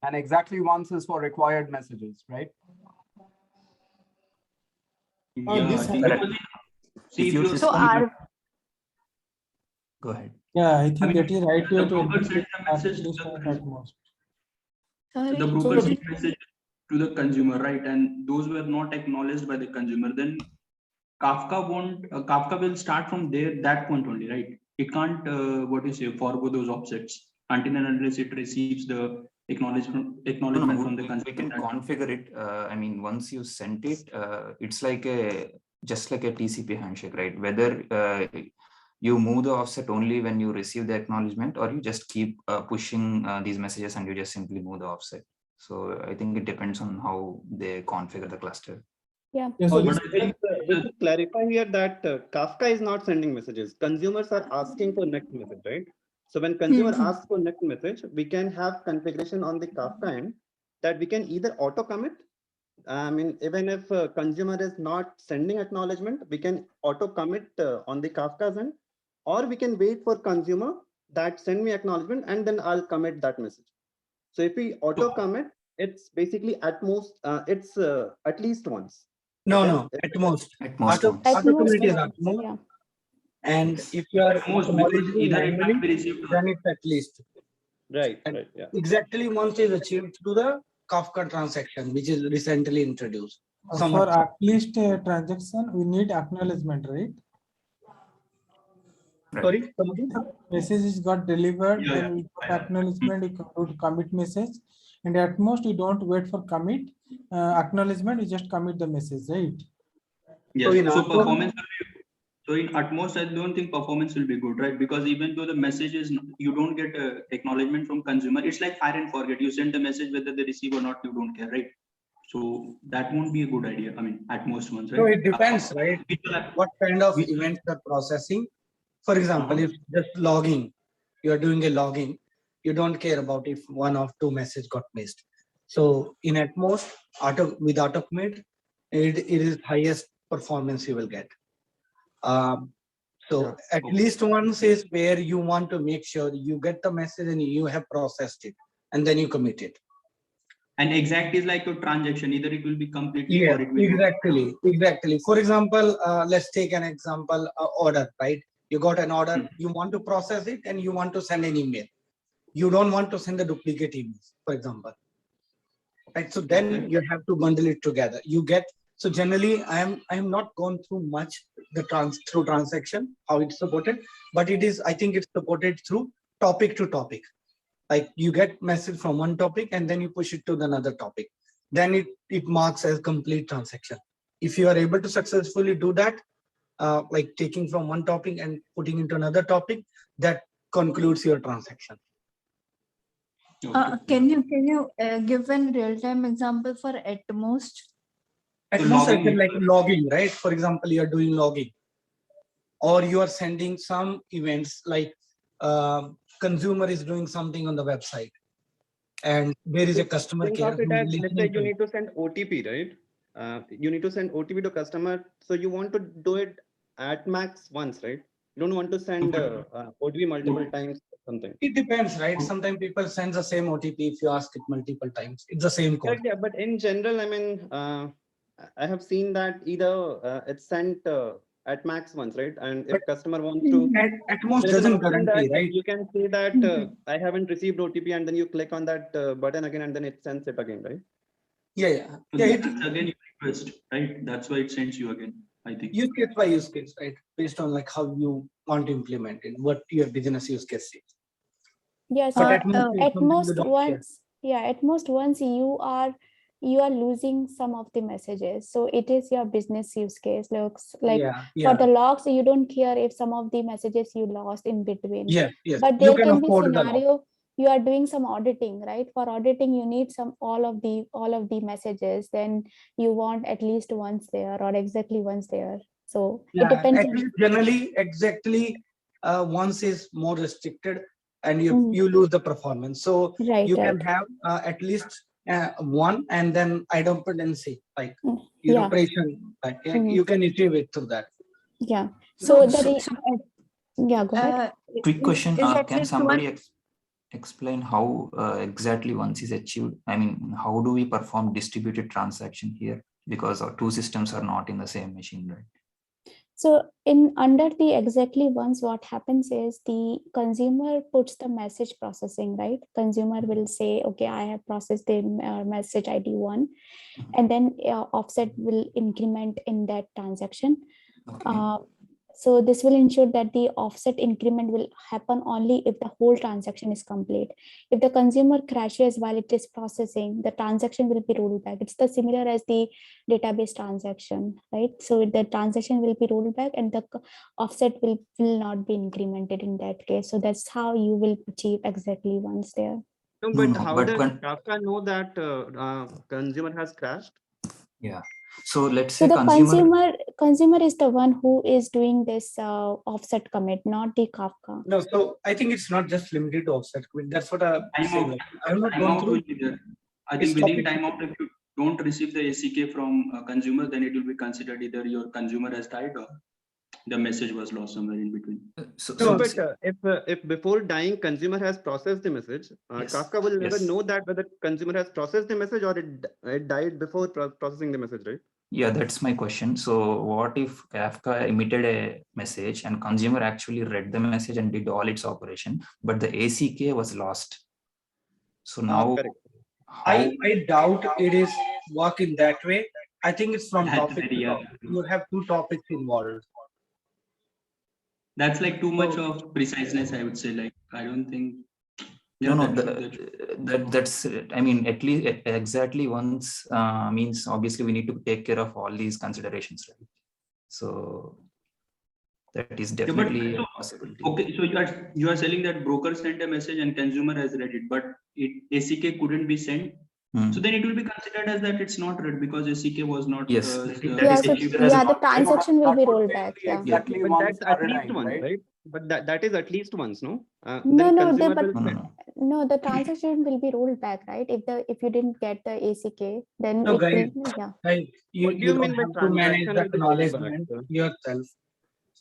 and exactly once is for required messages, right?
Go ahead.
Yeah, I think that is right way to
broker sends the message
at most.
The broker sent message to the consumer, right? And those were not acknowledged by the consumer. Then Kafka will start from there, that point only, right? It can't, forgo those offsets until and unless it receives the acknowledgement from the consumer.
We can configure it. I mean, once you sent it, it's like just like a TCP handshake, right? Whether you move the offset only when you receive the acknowledgement, or you just keep pushing these messages and you just simply move the offset. So I think it depends on how they configure the cluster.
Yeah.
So we should clarify here that Kafka is not sending messages. Consumers are asking for next message, right? So when consumer asks for next message, we can have configuration on the Kafka end that we can either auto commit. I mean, even if consumer is not sending acknowledgement, we can auto commit on the Kafka's end, or we can wait for consumer that send me acknowledgement and then I'll commit that message. So if we auto commit, it's basically at most, it's at least once.
No, at most.
At most.
Auto commit is at most.
Yeah.
And if you are acknowledging manually, then it's at least.
Right,
and
right, yeah.
Exactly once is achieved through the Kafka transaction, which is recently introduced.
For at least a transaction, we need acknowledgement, right?
Sorry,
message is got delivered, then we got acknowledgement, you go to commit message, and at most you don't wait for commit acknowledgement, you just commit the message, right?
Yes. So performance will be, so in at most, I don't think performance will be good, right? Because even though the message is, you don't get acknowledgement from consumer, it's like fire and forget. You send the message whether they receive or not, you don't care, right? So that won't be a good idea. I mean, at most once, right?
So it depends, right? What kind of events are processing? For example, if just logging, you are doing a logging, you don't care about if one or two messages got missed. So in at most, with auto commit, it is highest performance you will get. So at least once is where you want to make sure you get the message and you have processed it, and then you commit it.
And exact is like a transaction, either it will be completely or it will
exactly. For example, let's take an example, order, right? You got an order, you want to process it and you want to send an email. You don't want to send a duplicate emails, for example. Right. So then you have to bundle it together. You get, so generally I am not gone through much through transaction, how it's supported, but it is, I think it's supported through topic to topic. Like you get message from one topic and then you push it to another topic. Then it marks as complete transaction. If you are able to successfully do that, like taking from one topic and putting into another topic, that concludes your transaction.
Can you give a real-time example for at most?
At most, I feel like logging, right? For example, you are doing logging, or you are sending some events like consumer is doing something on the website, and there is a customer care.
Let's say you need to send OTP, right? You need to send OTP to customer, so you want to do it at max once, right? You don't want to send OTP multiple times or something.
It depends, right? Sometimes people send the same OTP if you ask it multiple times. It's the same code.
Yeah, but in general, I mean, I have seen that either it's sent at max once, right? And if customer wants to,
at most doesn't guarantee, right?
You can say that I haven't received OTP, and then you click on that button again, and then it sends it again, right?
Yeah.
That's again your request, right? That's why it sends you again. I think.
Use case by use case, right? Based on like how you want to implement it, what your business use case is.
Yeah, so
But
at most once, yeah, at most once you are losing some of the messages. So it is your business use case. Looks like for the logs, you don't care if some of the messages you lost in between.
Yes, yes.
But there
You
can be
afford the
scenario you are doing some auditing, right? For auditing, you need all of the messages. Then you want at least once there or exactly once there. So it depends.
At least generally, exactly once is more restricted, and you lose the performance. So you can have at least one, and then idempotency, like your operation, like you can achieve it through that.
Yeah. So yeah, go ahead.
Quick question:
at
can
least
somebody explain how exactly once is achieved? I mean, how do we perform distributed transaction here? Because our two systems are not in the same machine, right?
So in under the exactly once, what happens is the consumer puts the message processing, right? Consumer will say, okay, I have processed the message ID 1, and then offset will increment in that transaction. Okay. So this will ensure that the offset increment will happen only if the whole transaction is complete. If the consumer crashes while it is processing, the transaction will be rolled back. It's the similar as the database transaction, right? So the transaction will be rolled back and the offset will not be incremented in that case. So that's how you will achieve exactly once there.
No, but how does Kafka know that consumer has crashed?
Yeah. So let's say
the consumer is the one who is doing this offset commit, not the Kafka.
No, so I think it's not just limited to offset commit. That's what I'm saying. I'm not going through.
I think within timeout, if you don't receive the ACK from a consumer, then it will be considered either your consumer has died or the message was lost somewhere in between.
But if before dying consumer has processed the message, yes. Kafka will never know that whether consumer has processed the message or it died before processing the message, right?
Yeah, that's my question. So what if Kafka emitted a message and consumer actually read the message and did all its operation, but the ACK was lost? So now
I doubt it is work in that way. I think it's from topic to topic. You have two topics involved.
That's like too much of preciseness, I would say. Like, I don't think.
That's, I mean, at least exactly once means obviously we need to take care of all these considerations, right? So that is definitely a possibility.
Okay, so you are saying that broker sent a message and consumer has read it, but ACK couldn't be sent. So then it will be considered as that it's not read because ACK was not.
Yes.
The transaction will be rolled back. Yeah.
Exactly. But that's at least once, right? But that is at least once, no?
No, the transaction will be rolled back, right? If you didn't get the ACK, then
no, guys, you don't have to manage the acknowledgement yourself.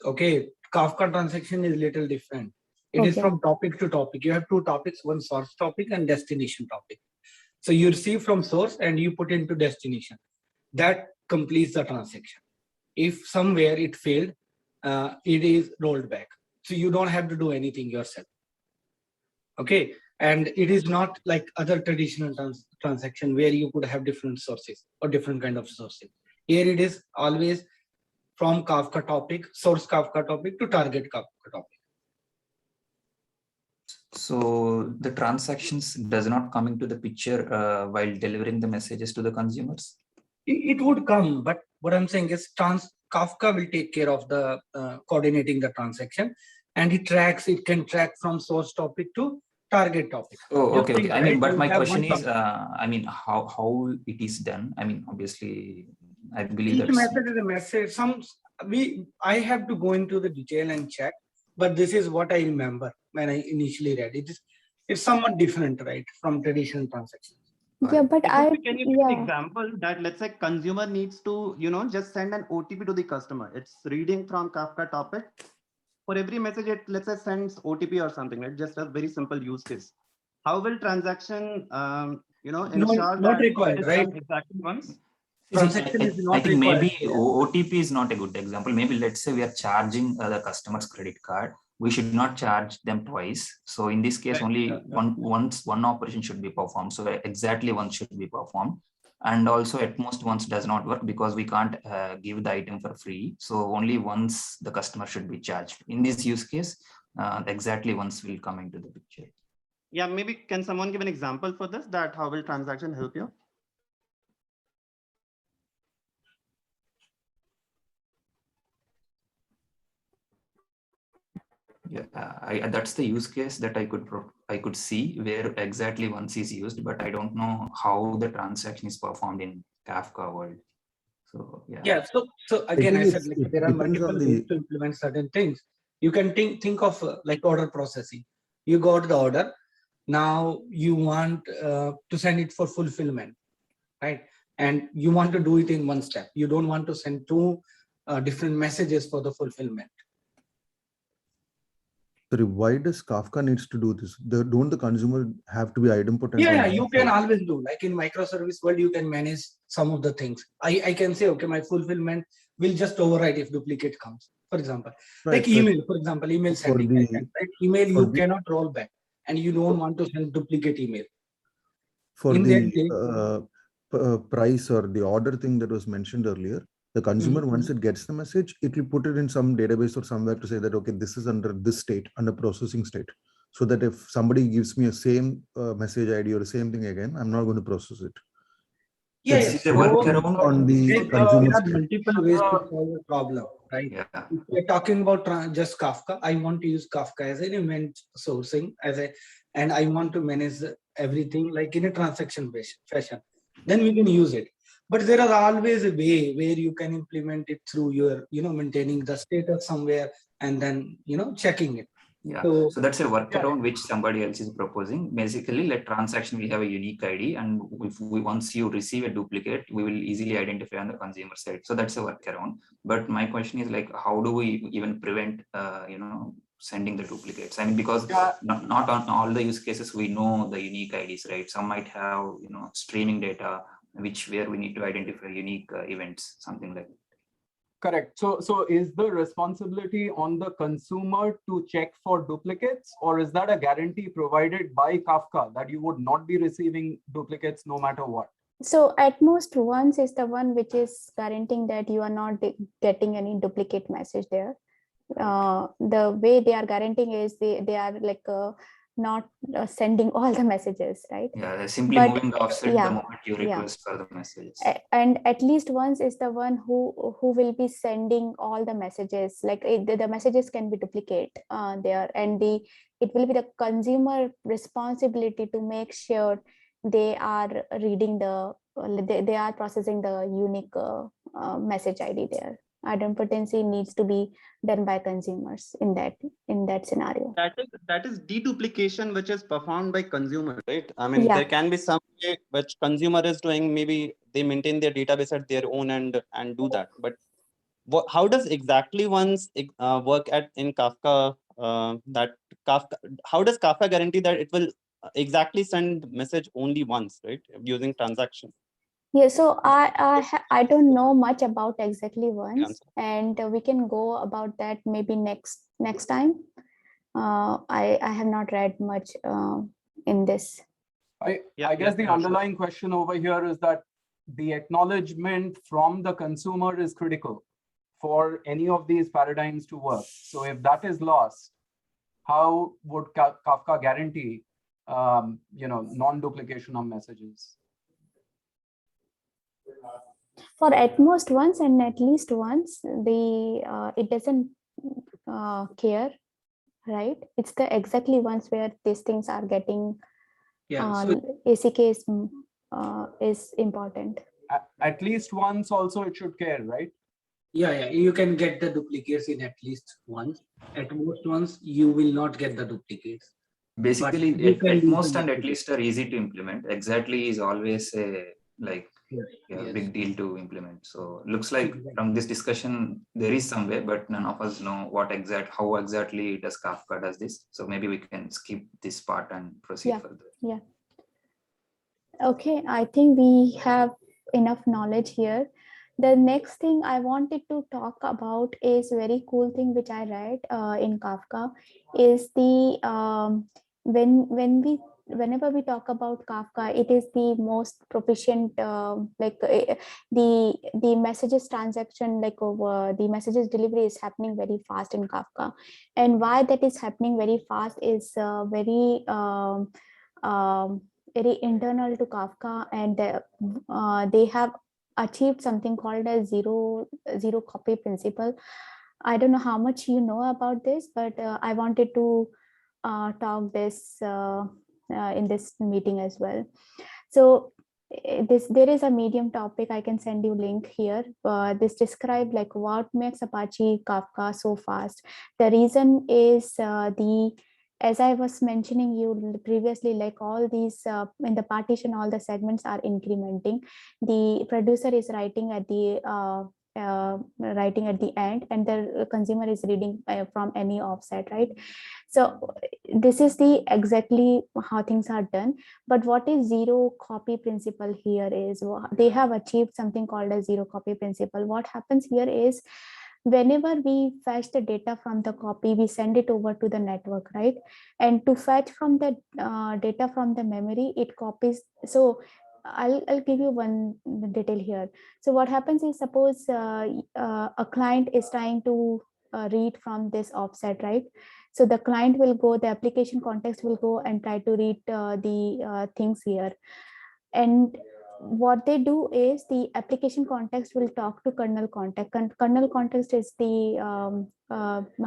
Okay, Kafka transaction is little different. It is from topic to topic. You have two topics, one source topic and destination topic. So you receive from source and you put into destination. That completes the transaction. If somewhere it failed, it is rolled back. So you don't have to do anything yourself. Okay, and it is not like other traditional transaction where you could have different sources or different kind of sources. Here it is always from Kafka topic, source Kafka topic to target Kafka topic.
So the transactions does not come into the picture while delivering the messages to the consumers?
It would come, but what I'm saying is Kafka will take care of the coordinating the transaction, and it can track from source topic to target topic.
Oh, okay. I mean, but my question is, I mean, how it is done? I mean, obviously, I believe that
each message is a message. I have to go into the detail and check, but this is what I remember when I initially read it. It's somewhat different, right, from traditional transactions.
Yeah, but
can you give an example that let's say consumer needs to, just send an OTP to the customer. It's reading from Kafka topic. For every message, it let's say sends OTP or something, right? Just a very simple use case. How will transaction, ensure
not required, right?
Exactly once.
Transaction is not
I think
required.
maybe OTP is not a good example. Maybe let's say we are charging the customer's credit card. We should not charge them twice. So in this case, only one operation should be performed. So exactly one should be performed. And also at most once does not work because we can't give the item for free. So only once the customer should be charged. In this use case, exactly once will come into the picture.
Yeah, maybe can someone give an example for this, that how will transaction help you?
Yeah, that's the use case that I could see where exactly once is used, but I don't know how the transaction is performed in Kafka world. So yeah.
Yeah. So again, I said like, there are multiple ways to implement certain things. You can think of like order processing. You got the order. Now you want to send it for fulfillment, right? And you want to do it in one step. You don't want to send two different messages for the fulfillment.
Sorry, why does Kafka needs to do this? Don't the consumer have to be idempotent?
Yeah, you can always do. Like in microservice world, you can manage some of the things. I can say, okay, my fulfillment will just override if duplicate comes. For example,
Right,
like email, for example, email sending. Right? Email you cannot roll back, and you don't want to send duplicate email.
For
in
the price or the order thing that was mentioned earlier, the consumer, once it gets the message, it will put it in some database or somewhere to say that, okay, this is under this state, under processing state. So that if somebody gives me a same message ID or the same thing again, I'm not going to process it.
Yes,
on the
there
consumer
are
state.
multiple ways to solve the problem, right?
Yeah.
If we're talking about just Kafka, I want to use Kafka as an event sourcing, and I want to manage everything like in a transaction fashion. Then we can use it. But there are always a way where you can implement it through your, maintaining the status somewhere and then, checking it.
Yeah, so that's a workaround which somebody else is proposing. Basically, like transaction, we have a unique ID, and once you receive a duplicate, we will easily identify on the consumer side. So that's a workaround. But my question is like, how do we even prevent, sending the duplicates? I mean, because not on all the use cases we know the unique IDs, right? Some might have, streaming data, where we need to identify unique events, something like that.
Correct. So is the responsibility on the consumer to check for duplicates, or is that a guarantee provided by Kafka that you would not be receiving duplicates no matter what?
So at most once is the one which is guaranteeing that you are not getting any duplicate message there. The way they are guaranteeing is they are like not sending all the messages, right?
Yeah, they're simply moving the offset the moment you request for the message.
And at least once is the one who will be sending all the messages. Like the messages can be duplicate there, and it will be the consumer responsibility to make sure they are reading they are processing the unique message ID there. Idempotency needs to be done by consumers in that scenario.
That is deduplication, which is performed by consumer, right? I mean, there can be some way which consumer is doing. Maybe they maintain their database at their own and do that. But how does exactly once work in Kafka? That Kafka, how does Kafka guarantee that it will exactly send message only once, right? Using transaction.
Yeah, so I don't know much about exactly once, and we can go about that maybe next time. I have not read much in this.
I guess the underlying question over here is that the acknowledgement from the consumer is critical for any of these paradigms to work. So if that is lost, how would Kafka guarantee non-duplication of messages?
For at most once and at least once, it doesn't care, right? It's the exactly once where these things are getting ACK is important.
At least once also it should care, right?
Yeah, you can get the duplicates in at least once. At most once, you will not get the duplicates.
Basically, at most and at least are easy to implement. Exactly is always a big deal to implement. So looks like from this discussion there is some way, but none of us know how exactly does Kafka does this. So maybe we can skip this part and proceed further.
Yeah. Okay, I think we have enough knowledge here. The next thing I wanted to talk about is very cool thing which I read in Kafka is the when whenever we talk about Kafka, it is the most proficient, the messages transaction, the messages delivery is happening very fast in Kafka. And why that is happening very fast is very internal to Kafka, and they have achieved something called a zero copy principle. I don't know how much you know about this, but I wanted to talk this in this meeting as well. So there is a Medium topic. I can send you link here. This describe like what makes Apache Kafka so fast. The reason is as I was mentioning you previously, like all these in the partition, all the segments are incrementing. The producer is writing at the end, and the consumer is reading from any offset, right? So this is the exactly how things are done. But what is zero copy principle here is they have achieved something called a zero copy principle. What happens here is whenever we fetch the data from the copy, we send it over to the network, right? And to fetch from the data from the memory, it copies. So I'll give you one detail here. So what happens is, suppose a client is trying to read from this offset, right? So the client will go, the application context will go and try to read the things here. And what they do is the application context will talk to kernel context. Kernel context is the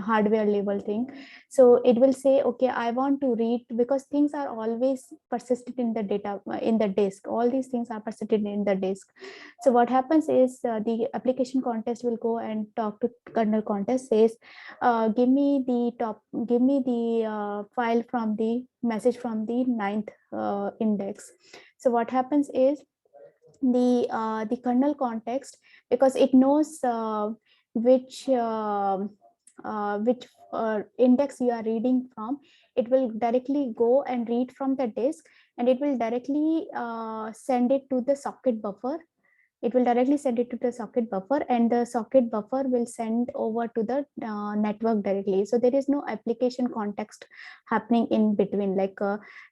hardware level thing. So it will say, okay, I want to read, because things are always persisted in the data in the disk. All these things are persisted in the disk. So what happens is the application context will go and talk to kernel context, says, give me the file from the message from the 9th index. So what happens is the kernel context, because it knows which index you are reading from, it will directly go and read from the disk, and it will directly send it to the socket buffer. It will directly send it to the socket buffer, and the socket buffer will send over to the network directly. So there is no application context happening in between. Like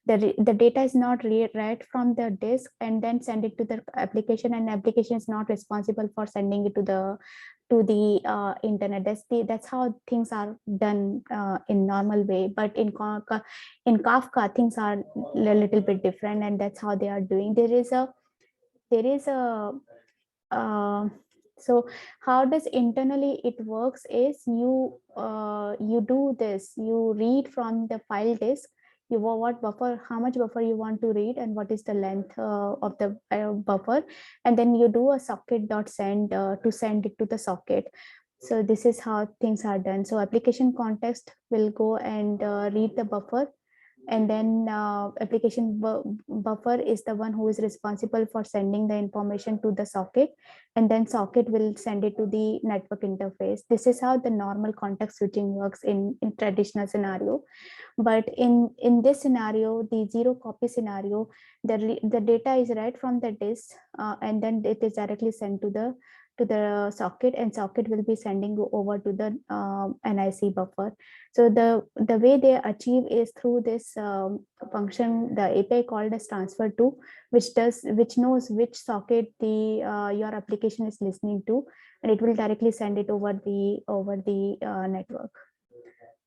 the data is not read from the disk and then send it to the application, and application is not responsible for sending it to the internet. That's how things are done in normal way. But in Kafka, things are a little bit different, and that's how they are doing. There is a so how does internally it works is you do this, you read from the file disk, what buffer, how much buffer you want to read, and what is the length of the buffer, and then you do a socket.send to send it to the socket. So this is how things are done. So application context will go and read the buffer, and then application buffer is the one who is responsible for sending the information to the socket, and then socket will send it to the network interface. This is how the normal context switching works in traditional scenario. But in this scenario, the zero copy scenario, the data is read from the disk and then it is directly sent to the socket, and socket will be sending over to the NIC buffer. So the way they achieve is through this function, the API called as transfer to, which knows which socket your application is listening to, and it will directly send it over the network.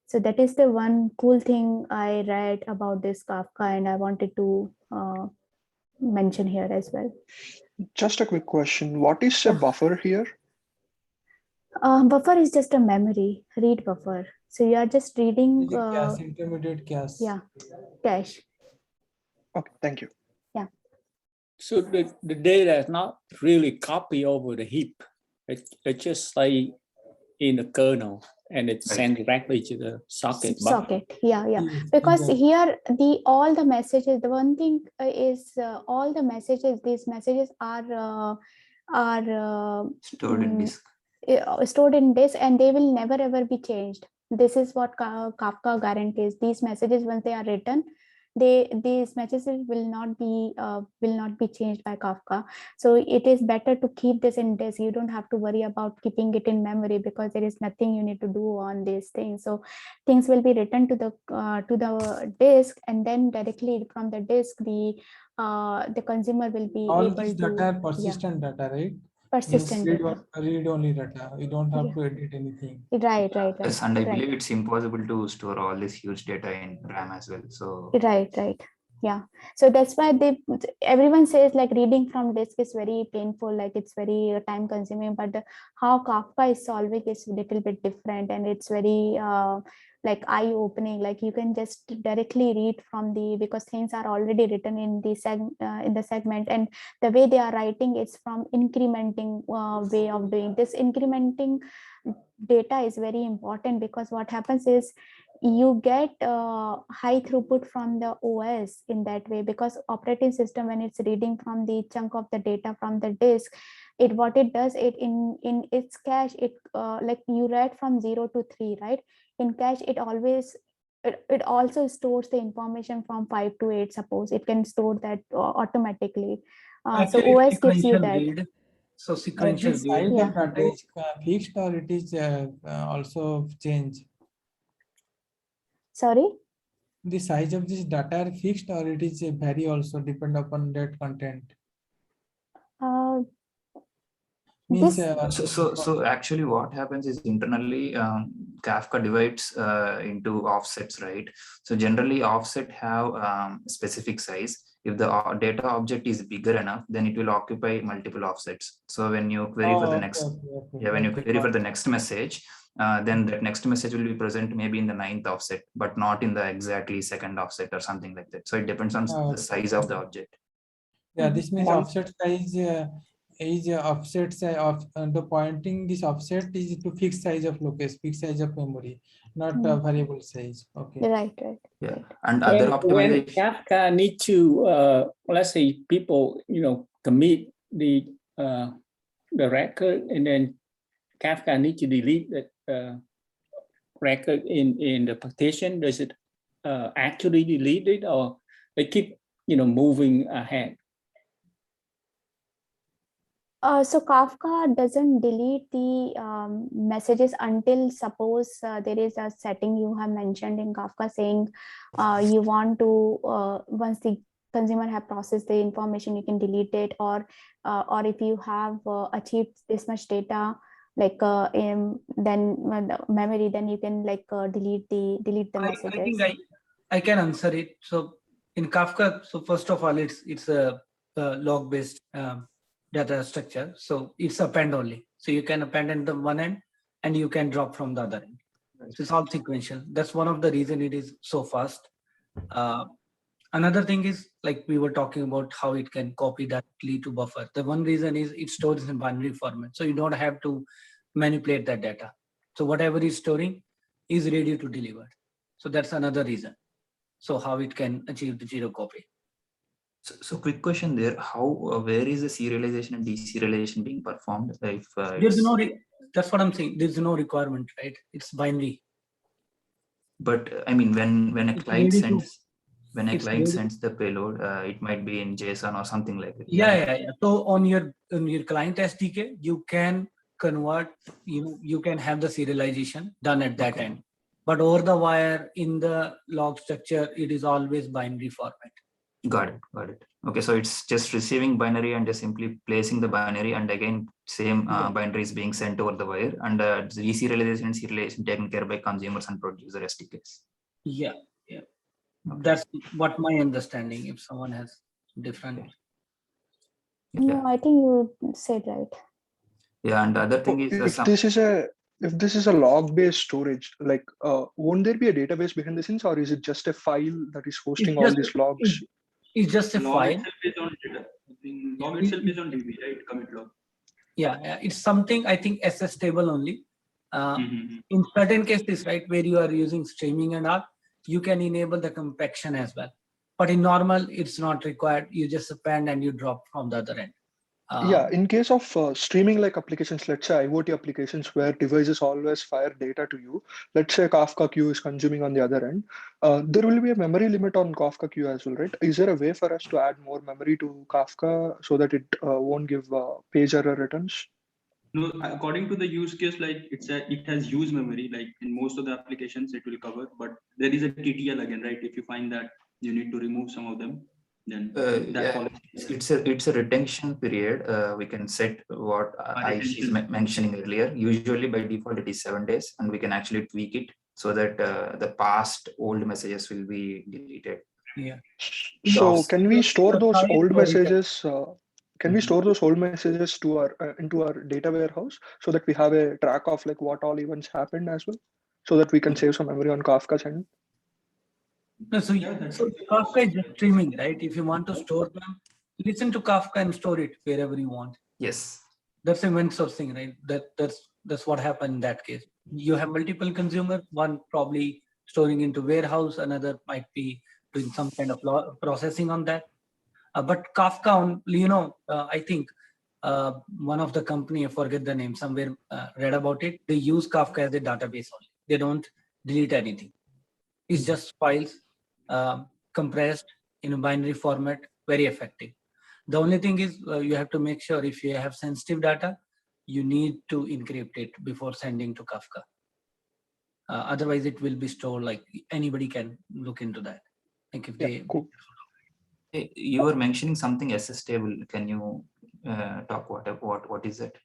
So that is the one cool thing I read about this Kafka, and I wanted to mention here as well.
Just a quick question. What is a buffer here?
Buffer is just a memory, read buffer. So you are just reading.
Cache, intermediate cache.
Yeah, cache.
Okay, thank you.
Yeah.
So the data is not really copy over the heap. It's just like in the kernel, and it's sent directly to the socket.
Socket, yeah. Because here all the messages, the one thing is all the messages, these messages are
stored in disk.
Stored in disk, and they will never ever be changed. This is what Kafka guarantees. These messages, once they are written, these messages will not be changed by Kafka. So it is better to keep this in disk. You don't have to worry about keeping it in memory because there is nothing you need to do on these things. So things will be written to the disk, and then directly from the disk the consumer will be
All
able
these
to
data are persistent data, right?
persistent
Means
data.
read only data. You don't have to edit anything.
Right.
Yes, and I
right.
believe it's impossible to store all this huge data in RAM as well. So
Right. Yeah. So that's why everyone says like reading from disk is very painful, like it's very time consuming, but how Kafka is solving is a little bit different, and it's very like eye opening. Like you can just directly read from because things are already written in the segment, and the way they are writing it's from incrementing way of doing this. Incrementing data is very important because what happens is you get high throughput from the OS in that way, because operating system, when it's reading from the chunk of the data from the disk, what it does, it in its cache, it like you read from 0 to 3, right? In cache it also stores the information from 5 to 8. Suppose it can store that automatically. So
Actually,
OS gives you
sequential
that.
read. So sequential
This
read.
size of data is fixed, or it is also change?
Sorry?
The size of this data are fixed, or it is vary also depend upon that content? Means,
so actually what happens is internally Kafka divides into offsets, right? So generally offset have specific size. If the data object is bigger enough, then it will occupy multiple offsets. So when you query for the next, when you query for the next message, then that next message will be present maybe in the 9th offset, but not in the exactly 2nd offset or something like that. So it depends on the size of the object.
Yeah, this means offset size is offset size of the pointing. This offset is to fixed size of locus, fixed size of memory, not variable size. Okay.
Right.
Yeah, and other
when
optimization.
Kafka need to let's say people commit the record, and then Kafka need to delete that record in the partition. Does it actually delete it, or they keep moving ahead?
So Kafka doesn't delete the messages until suppose there is a setting you have mentioned in Kafka saying you want to once the consumer have processed the information, you can delete it, or if you have achieved this much data, like then the memory, then you can like delete the messages.
I think I can answer it. So in Kafka, so first of all, it's a log based data structure. So it's append only. So you can append at the one end and you can drop from the other end. So it's all sequential. That's one of the reason it is so fast. Another thing is, like we were talking about how it can copy directly to buffer. The one reason is it stores in binary format. So you don't have to manipulate that data. So whatever is storing is ready to deliver. So that's another reason. So how it can achieve the zero copy.
So quick question there: how where is the serialization and deserialization being performed? If
there's no, that's what I'm saying. There's no requirement, right? It's binary.
But I mean, when a client sends the payload, it might be in JSON or something like that.
Yeah. So on your client SDK, you can convert. You can have the serialization done at that end. But over the wire in the log structure, it is always binary format.
Got it. Okay, so it's just receiving binary and just simply placing the binary, and again same binary is being sent over the wire, and deserialization and serialization taken care by consumers and producer SDKs.
Yeah. Okay. That's what my understanding. If someone has different.
No, I think you said right.
Yeah, and the other thing is
if this is a log-based storage, like won't there be a database behind the scenes, or is it just a file that is hosting all these logs?
It's just a
log
file.
Itself is on data. Log itself is on DB, right? Commit log.
Yeah, it's something I think SS table only. In certain cases, right, where you are using streaming and all, you can enable the compaction as well. But in normal, it's not required. You just append and you drop from the other end.
Yeah, in case of streaming like applications, let's say IoT applications where devices always fire data to you, let's say Kafka queue is consuming on the other end, there will be a memory limit on Kafka queue as well, right? Is there a way for us to add more memory to Kafka so that it won't give page error returns?
No, according to the use case, like it has use memory, like in most of the applications it will cover, but there is a TTL again, right? If you find that you need to remove some of them, then that policy.
It's a retention period. We can set what Aish is mentioning earlier. Usually by default it is 7 days, and we can actually tweak it so that the past old messages will be deleted.
Yeah.
So can we store those old messages? Can we store those old messages to our into our data warehouse so that we have a track of like what all events happened as well, so that we can save some memory on Kafka's end?
No, so Kafka is just streaming, right? If you want to store them, listen to Kafka and store it wherever you want.
Yes.
That's event sourcing, right? That's what happened in that case. You have multiple consumers, one probably storing into warehouse, another might be doing some kind of processing on that. But Kafka, I think one of the company, I forget the name, somewhere read about it. They use Kafka as a database only. They don't delete anything. It's just files compressed in a binary format, very effective. The only thing is you have to make sure if you have sensitive data, you need to encrypt it before sending to Kafka. Otherwise, it will be stored like anybody can look into that. Like if they.
Cool.
You were mentioning something SS table. Can you talk what is it?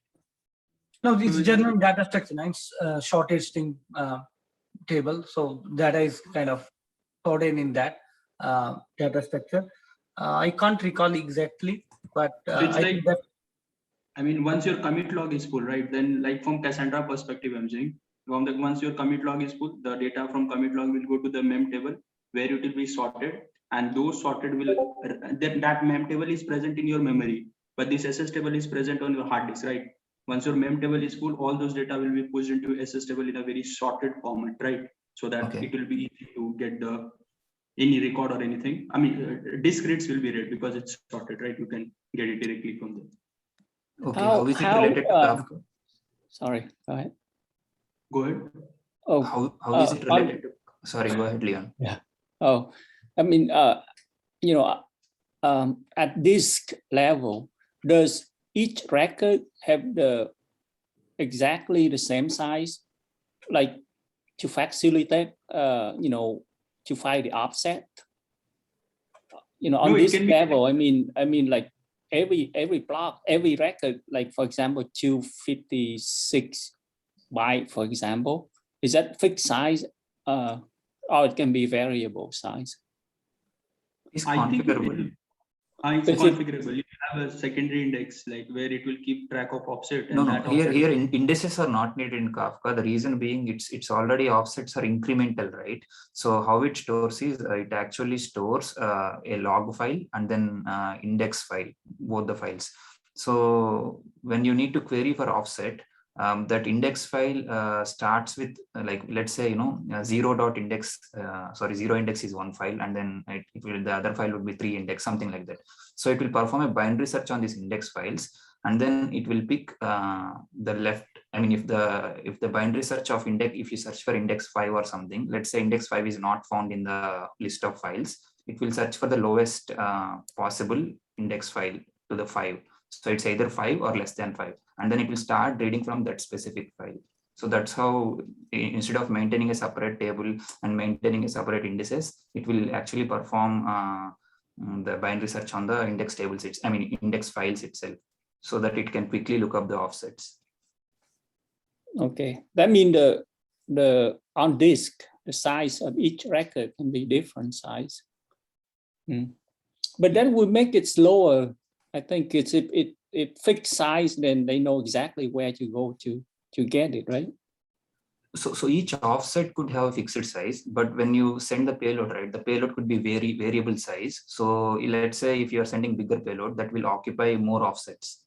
No, it's general data structure. It's shortage string table. So data is kind of stored in that data structure. I can't recall exactly, but
So it's
I
like,
think that.
I mean, once your commit log is full, right? Then, like from Cassandra perspective, I'm saying, once your commit log is full, the data from commit log will go to the mem table where it will be sorted, and those sorted will that mem table is present in your memory, but this SS table is present on your hard disk, right? Once your mem table is full, all those data will be pushed into SS table in a very sorted format, right? So that it will be easy to get any record or anything. I mean, disk reads will be read because it's sorted, right? You can get it directly from there.
Okay, how is it related to Kafka?
Sorry, go ahead.
Go ahead.
Oh,
how is it related to? Sorry, go ahead, Leon.
Yeah. Oh, I mean, at disk level, does each record have exactly the same size, like to facilitate, to find the offset? On this level, I mean, like every block, every record, like for example, 256 byte, for example, is that fixed size, or it can be variable size?
It's configurable. It's configurable. You have a secondary index, like where it will keep track of offset.
No, here indices are not needed in Kafka. The reason being it's already offsets are incremental, right? So how it stores is it actually stores a log file and then index file, both the files. So when you need to query for offset, that index file starts with like, let's say, zero index is one file, and then the other file would be 3 index, something like that. So it will perform a binary search on these index files, and then it will pick the left. I mean, if the binary search of index, if you search for index 5 or something, let's say index 5 is not found in the list of files, it will search for the lowest possible index file to the 5. So it's either 5 or less than 5. And then it will start reading from that specific file. So that's how, instead of maintaining a separate table and maintaining a separate indices, it will actually perform the binary search on the index tables, index files itself, so that it can quickly look up the offsets.
Okay, that means the on disk, the size of each record can be different size. But that would make it slower. I think it's it fixed size, then they know exactly where to go to get it, right?
So each offset could have a fixed size, but when you send the payload, right, the payload could be variable size. So let's say if you are sending bigger payload, that will occupy more offsets.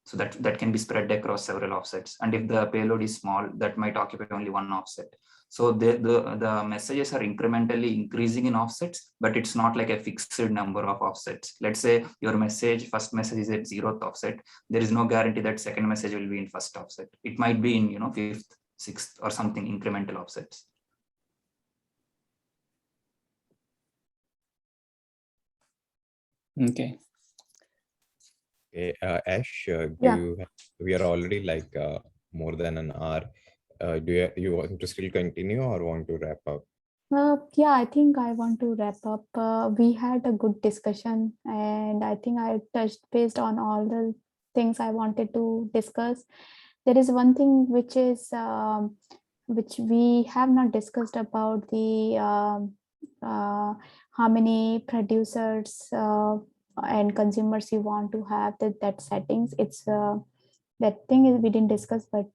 So that can be spread across several offsets. And if the payload is small, that might occupy only one offset. So the messages are incrementally increasing in offsets, but it's not like a fixed number of offsets. Let's say your first message is at 0th offset. There is no guarantee that second message will be in first offset. It might be in 5th, 6th or something incremental offsets.
Okay.
Okay, Ash,
Yeah.
we are already like more than an hour. Do you want to still continue or want to wrap up?
Yeah, I think I want to wrap up. We had a good discussion, and I think I touched based on all the things I wanted to discuss. There is one thing which is which we have not discussed about the how many producers and consumers you want to have that settings. It's that thing is we didn't discuss, but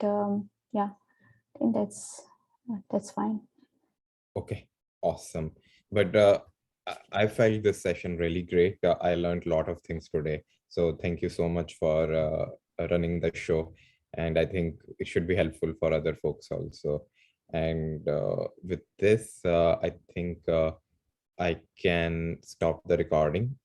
yeah, I think that's fine.
Okay, awesome. But I felt this session really great. I learned a lot of things today. So thank you so much for running the show. And I think it should be helpful for other folks also. And with this, I think I can stop the recording